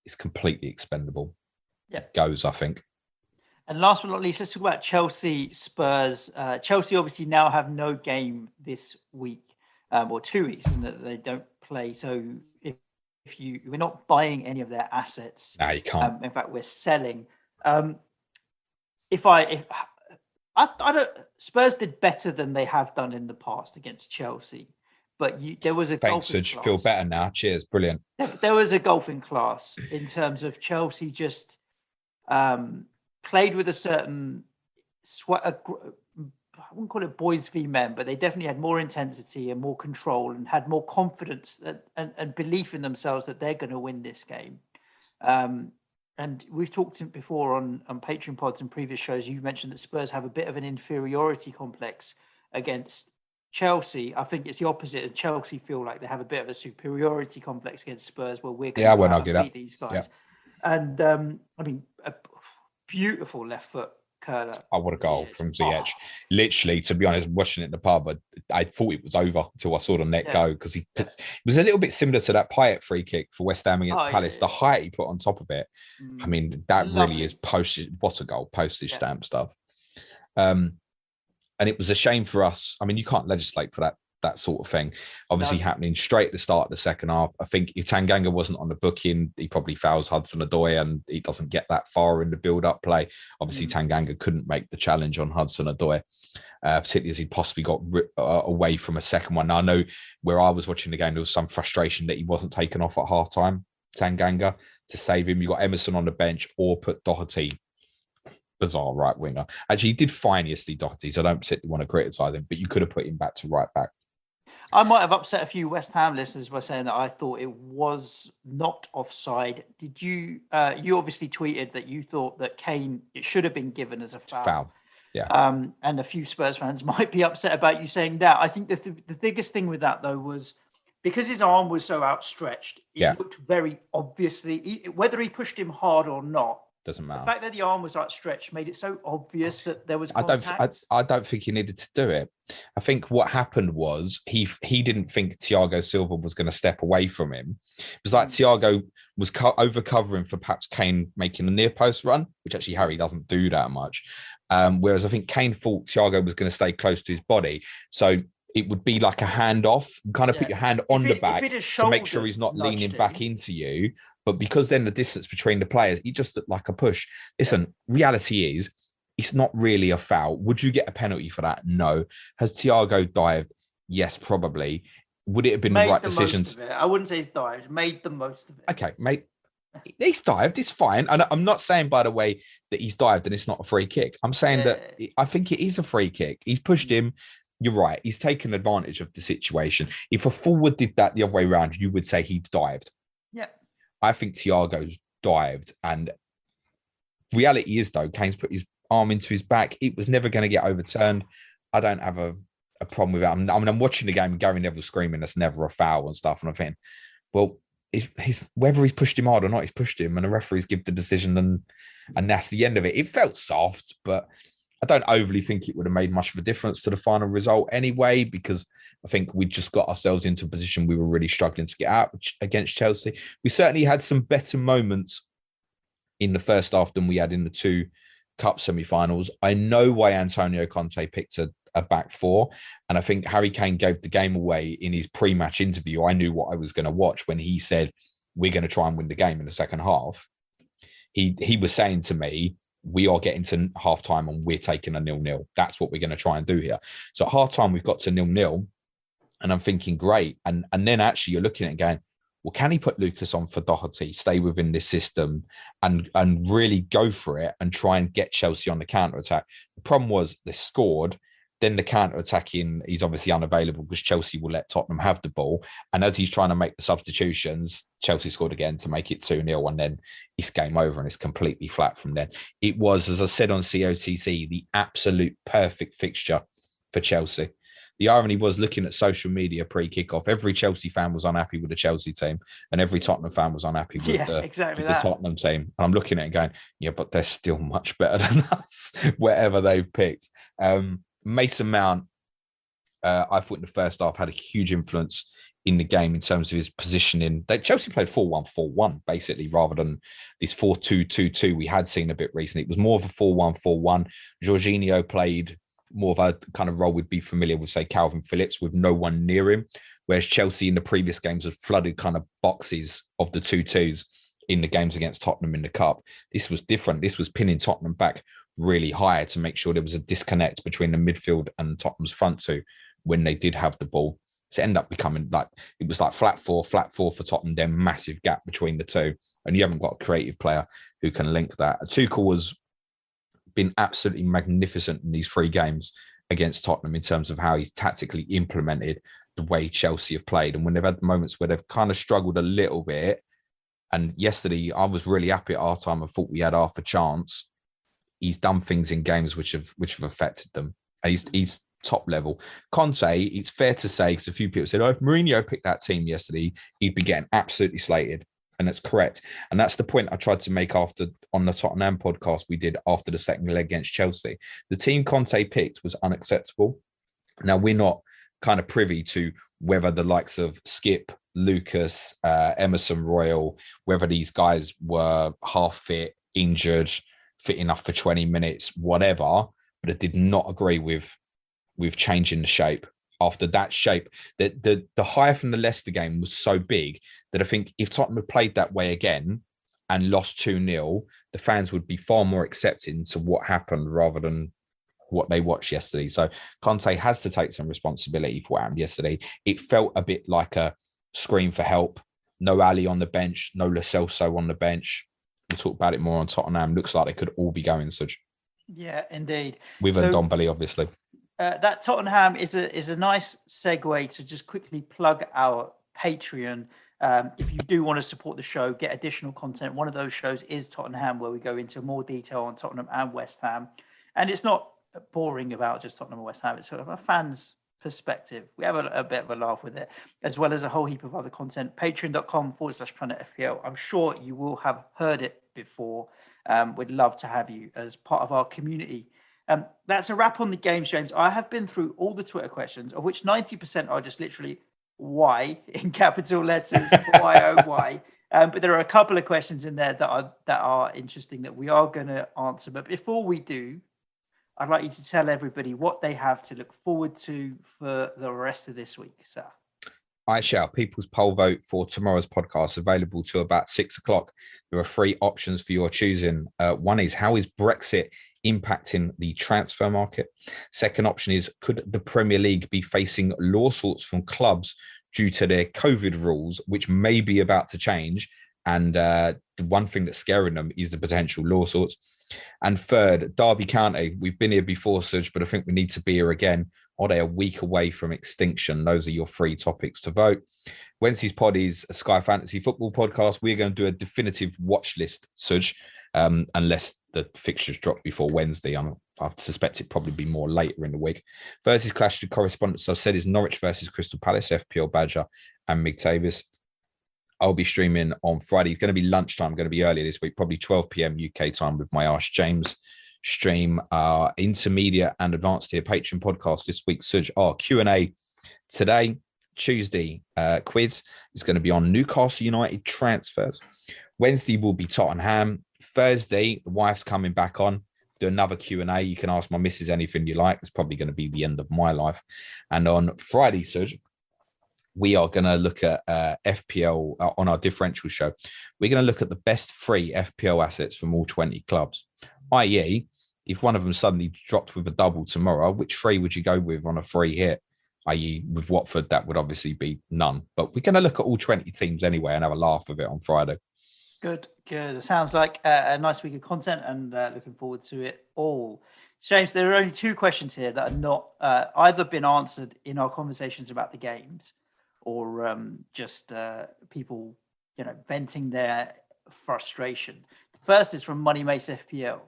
is completely expendable. Yeah, goes, I think. And last but not least, let's talk about Chelsea, Spurs. Chelsea obviously now have no game this week, or 2 weeks, isn't it? They don't play. So if we're not buying any of their assets, no, you can't. In fact, we're selling. If I don't, Spurs did better than they have done in the past against Chelsea, but there was a thanks, Suj. Feel better now. Cheers, brilliant. There was a golfing class in terms of Chelsea just played with a certain I wouldn't call it boys v men, but they definitely had more intensity and more control and had more confidence and belief in themselves that they're going to win this game. And we've talked before on Patreon pods and previous shows. You've mentioned that Spurs have a bit of an inferiority complex against Chelsea. I think it's the opposite. And Chelsea feel like they have a bit of a superiority complex against Spurs, where we're going to beat these guys. Yeah. And I mean, a beautiful left foot curler. I want a goal from Ziyech. Literally, to be honest, watching it in the pub, I thought it was over until I saw the net go, because it was a little bit similar to that Payet free kick for West Ham against Palace. The height he put on top of it, I mean, that really is postage. What a goal, postage stamp stuff. And it was a shame for us. I mean, you can't legislate for that sort of thing. Obviously happening straight at the start of the second half. I think if Tanganga wasn't on the booking, he probably fouls Hudson-Odoi and he doesn't get that far in the build-up play. Obviously, Tanganga couldn't make the challenge on Hudson-Odoi, particularly as he possibly got away from a second one. Now, I know where I was watching the game, there was some frustration that he wasn't taken off at half-time, Tanganga, to save him. You got Emerson on the bench or put Doherty, bizarre right winger. Actually, he did fine yesterday, Doherty, so I don't particularly want to criticise him, but you could have put him back to right back. I might have upset a few West Ham listeners by saying that I thought it was not offside. Did you? You obviously tweeted that you thought that Kane, it should have been given as a foul. Yeah. And a few Spurs fans might be upset about you saying that. I think the biggest thing with that, though, was because his arm was so outstretched, it looked very obviously, whether he pushed him hard or not, doesn't matter. The fact that the arm was outstretched made it so obvious that there was contact. I don't think he needed to do it. I think what happened was he didn't think Thiago Silva was going to step away from him. It was like Thiago was over covering for perhaps Kane making a near post run, which actually Harry doesn't do that much. Whereas I think Kane thought Thiago was going to stay close to his body. So it would be like a handoff. You kind of put your hand on the back to make sure he's not leaning back into you. But because then the distance between the players, it just looked like a push. Listen, reality is, it's not really a foul. Would you get a penalty for that? No. Has Thiago dived? Yes, probably. Would it have been the right decision? I wouldn't say he's dived. Made the most of it. Okay, mate. He's dived. It's fine. And I'm not saying, by the way, that he's dived and it's not a free kick. I'm saying that I think it is a free kick. He's pushed him. You're right. He's taken advantage of the situation. If a forward did that the other way around, you would say he dived. Yeah. I think Thiago's dived, and reality is, though, Kane's put his arm into his back. It was never going to get overturned. I don't have a problem with it. I'm watching the game and Gary Neville screaming, "That's never a foul" and stuff. And I'm thinking, well, he's whether he's pushed him hard or not, he's pushed him, and the referees give the decision, and that's the end of it. It felt soft, but I don't overly think it would have made much of a difference to the final result anyway, because I think we just got ourselves into a position we were really struggling to get out against Chelsea. We certainly had some better moments in the first half than we had in the two cup semi-finals. I know why Antonio Conte picked a back four, and I think Harry Kane gave the game away in his pre-match interview. I knew what I was going to watch when he said, "We're going to try and win the game in the second half." He was saying to me, "We are getting to half-time and we're taking a 0-0. That's what we're going to try and do here." So at half-time, we've got to 0-0, and I'm thinking, great. And then actually you're looking at it and going, well, can he put Lucas on for Doherty, stay within this system and really go for it and try and get Chelsea on the counter-attack? The problem was they scored. Then the counter-attacking, he's obviously unavailable because Chelsea will let Tottenham have the ball. And as he's trying to make the substitutions, Chelsea scored again to make it 2-0. And then it's game over and it's completely flat from then. It was, as I said on COTC, the absolute perfect fixture for Chelsea. The irony was, looking at social media pre-kickoff, every Chelsea fan was unhappy with the Chelsea team and every Tottenham fan was unhappy with, the Tottenham team. And I'm looking at it going, yeah, but they're still much better than us, whatever they've picked. Mason Mount, I thought in the first half had a huge influence in the game in terms of his positioning. Chelsea played 4-1-4-1 basically, rather than this 4-2-2-2 we had seen a bit recently. It was more of a 4-1-4-1. Jorginho played more of a kind of role we'd be familiar with, say, Calvin Phillips, with no one near him, whereas Chelsea in the previous games had flooded kind of boxes of the 2-2s in the games against Tottenham in the Cup. This was different. This was pinning Tottenham back really high to make sure there was a disconnect between the midfield and Tottenham's front two when they did have the ball. So it ended up becoming it was like flat four for Tottenham, then massive gap between the two. And you haven't got a creative player who can link that. Tuchel has been absolutely magnificent in these three games against Tottenham in terms of how he's tactically implemented the way Chelsea have played. And when they've had moments where they've kind of struggled a little bit, and yesterday I was really happy at our time. I thought we had half a chance. He's done things in games which have affected them. He's top level. Conte, it's fair to say, because a few people said, if Mourinho picked that team yesterday, he'd be getting absolutely slated. And that's correct. And that's the point I tried to make on the Tottenham podcast we did after the second leg against Chelsea. The team Conte picked was unacceptable. Now, we're not kind of privy to whether the likes of Skip, Lucas, Emerson Royal, whether these guys were half fit, injured, fit enough for 20 minutes, whatever, but I did not agree with changing the shape. After that shape, the higher from the Leicester game was so big that I think if Tottenham had played that way again and lost 2-0, the fans would be far more accepting to what happened rather than what they watched yesterday. So Conte has to take some responsibility for what happened yesterday. It felt a bit like a scream for help. No Ali on the bench, no Lo Celso on the bench. We'll talk about it more on Tottenham. Looks like they could all be going, Suj. Yeah, indeed. With Ndombele, obviously. That Tottenham is a nice segue to just quickly plug our Patreon. If you do want to support the show, get additional content. One of those shows is Tottenham, where we go into more detail on Tottenham and West Ham. And it's not boring about just Tottenham and West Ham. It's sort of a fan's perspective. We have a bit of a laugh with it, as well as a whole heap of other content. Patreon.com/Planet FPL. I'm sure you will have heard it before. We'd love to have you as part of our community. That's a wrap on the games, James. I have been through all the Twitter questions, of which 90% are just literally why in capital letters, why. But there are a couple of questions in there that are interesting that we are going to answer. But before we do, I'd like you to tell everybody what they have to look forward to for the rest of this week, sir. I shall. People's poll vote for tomorrow's podcast available till about 6 o'clock. There are 3 options for your choosing. One is, how is Brexit impacting the transfer market? Second option is, could the Premier League be facing lawsuits from clubs due to their COVID rules, which may be about to change? And the one thing that's scaring them is the potential lawsuits. And third, Derby County. We've been here before, Suj, but I think we need to be here again. Are they a week away from extinction? Those are your 3 topics to vote. Wednesday's pod is a Sky Fantasy Football podcast. We're going to do a definitive watch list, Suj. Unless the fixtures drop before Wednesday. I'm I suspect it probably be more later in the week. Thursday's clash of correspondents, I've said, is Norwich versus Crystal Palace, FPL Badger and Mig Tavis. I'll be streaming on Friday. It's going to be lunchtime, going to be earlier this week, probably 12 p.m. UK time with my Ask James stream. Intermediate and advanced tier Patreon podcast this week. Suj, Q&A today, Tuesday quiz is going to be on Newcastle United transfers. Wednesday will be Tottenham. Thursday, the wife's coming back on. Do another Q&A. You can ask my missus anything you like. It's probably going to be the end of my life. And on Friday, Suj, we are going to look at FPL on our differential show. We're going to look at the best 3 FPL assets from all 20 clubs, i.e., if one of them suddenly dropped with a double tomorrow, which 3 would you go with on a free hit? I.e., with Watford, that would obviously be none. But we're going to look at all 20 teams anyway and have a laugh of it on Friday. Good. It sounds like a nice week of content, and looking forward to it all. James, there are only 2 questions here that are not either been answered in our conversations about the games, or just people, venting their frustration. The first is from Money Mace FPL,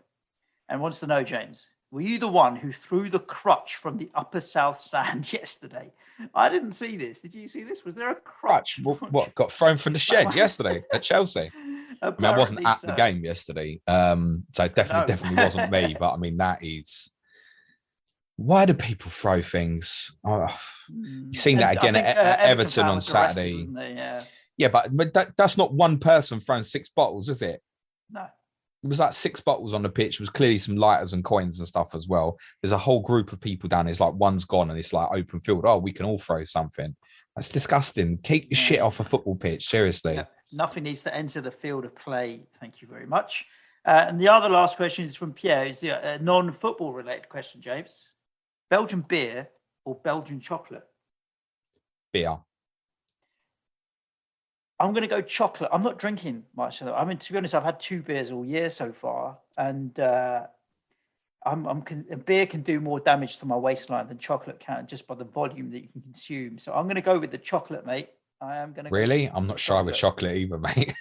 and wants to know, James, were you the one who threw the crutch from the upper south stand yesterday? I didn't see this. Did you see this? Was there a crutch? What got thrown from the shed yesterday at Chelsea? I mean, I wasn't at the game yesterday, so it definitely wasn't me. But I mean, that is, why do people throw things? Oh, you've seen that again at Everton on Saturday. Yeah, but that's not one person throwing 6 bottles, is it? No. It was like 6 bottles on the pitch. It was clearly some lighters and coins and stuff as well. There's a whole group of people down. It's like one's gone and it's like open field. Oh, we can all throw something. That's disgusting. Keep your shit off a football pitch. Seriously. Yeah. Nothing needs to enter the field of play. Thank you very much. And the other last question is from Pierre. It's a non-football related question, James. Belgian beer or Belgian chocolate? Beer. I'm going to go chocolate. I'm not drinking much of that. I mean, to be honest, I've had 2 beers all year so far, and a beer can do more damage to my waistline than chocolate can, just by the volume that you can consume. So I'm going to go with the chocolate, mate. I am going to. Really? I'm not shy with chocolate either, mate.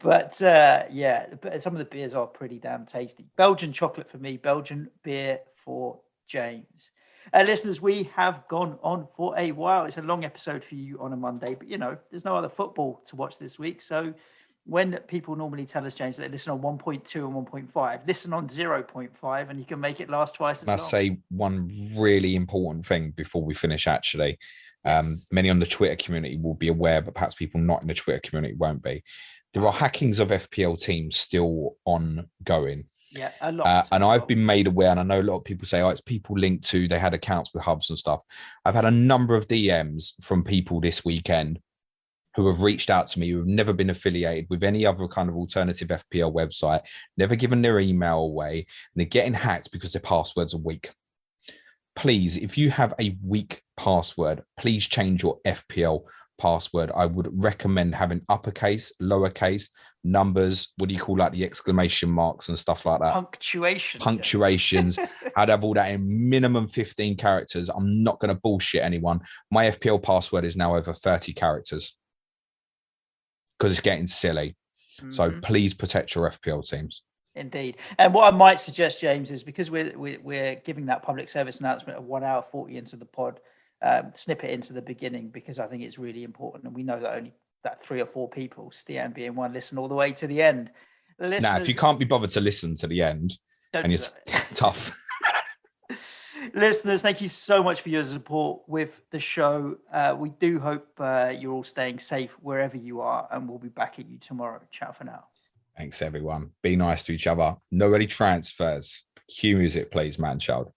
But some of the beers are pretty damn tasty. Belgian chocolate for me, Belgian beer for James. Listeners, we have gone on for a while. It's a long episode for you on a Monday, but there's no other football to watch this week. So when people normally tell us, James, that they listen on 1.2 and 1.5, listen on 0.5 and you can make it last twice as long. I'll say one really important thing before we finish, actually. Yes. Many on the Twitter community will be aware, but perhaps people not in the Twitter community won't be. There are hackings of FPL teams still ongoing. Yeah, a lot. And I've been made aware, and I know a lot of people say, it's people linked to, they had accounts with hubs and stuff. I've had a number of DMs from people this weekend who have reached out to me, who have never been affiliated with any other kind of alternative FPL website, never given their email away, and they're getting hacked because their passwords are weak. Please, if you have a weak password, please change your FPL password. I would recommend having uppercase, lowercase, numbers, what do you call like the exclamation marks and stuff like that? Punctuations. I'd have all that in minimum 15 characters. I'm not going to bullshit anyone. My FPL password is now over 30 characters because it's getting silly. Mm-hmm. So please protect your FPL teams. Indeed. And what I might suggest, James, is because we're giving that public service announcement of 1 hour 40 into the pod, snip it into the beginning, because I think it's really important. And we know that only that 3 or 4 people, Stian being one, listen all the way to the end. Now, if you can't be bothered to listen to the end, and it's tough. Listeners, thank you so much for your support with the show. We do hope you're all staying safe wherever you are, and we'll be back at you tomorrow. Ciao for now. Thanks, everyone. Be nice to each other. No early transfers. Cue music, please, man child.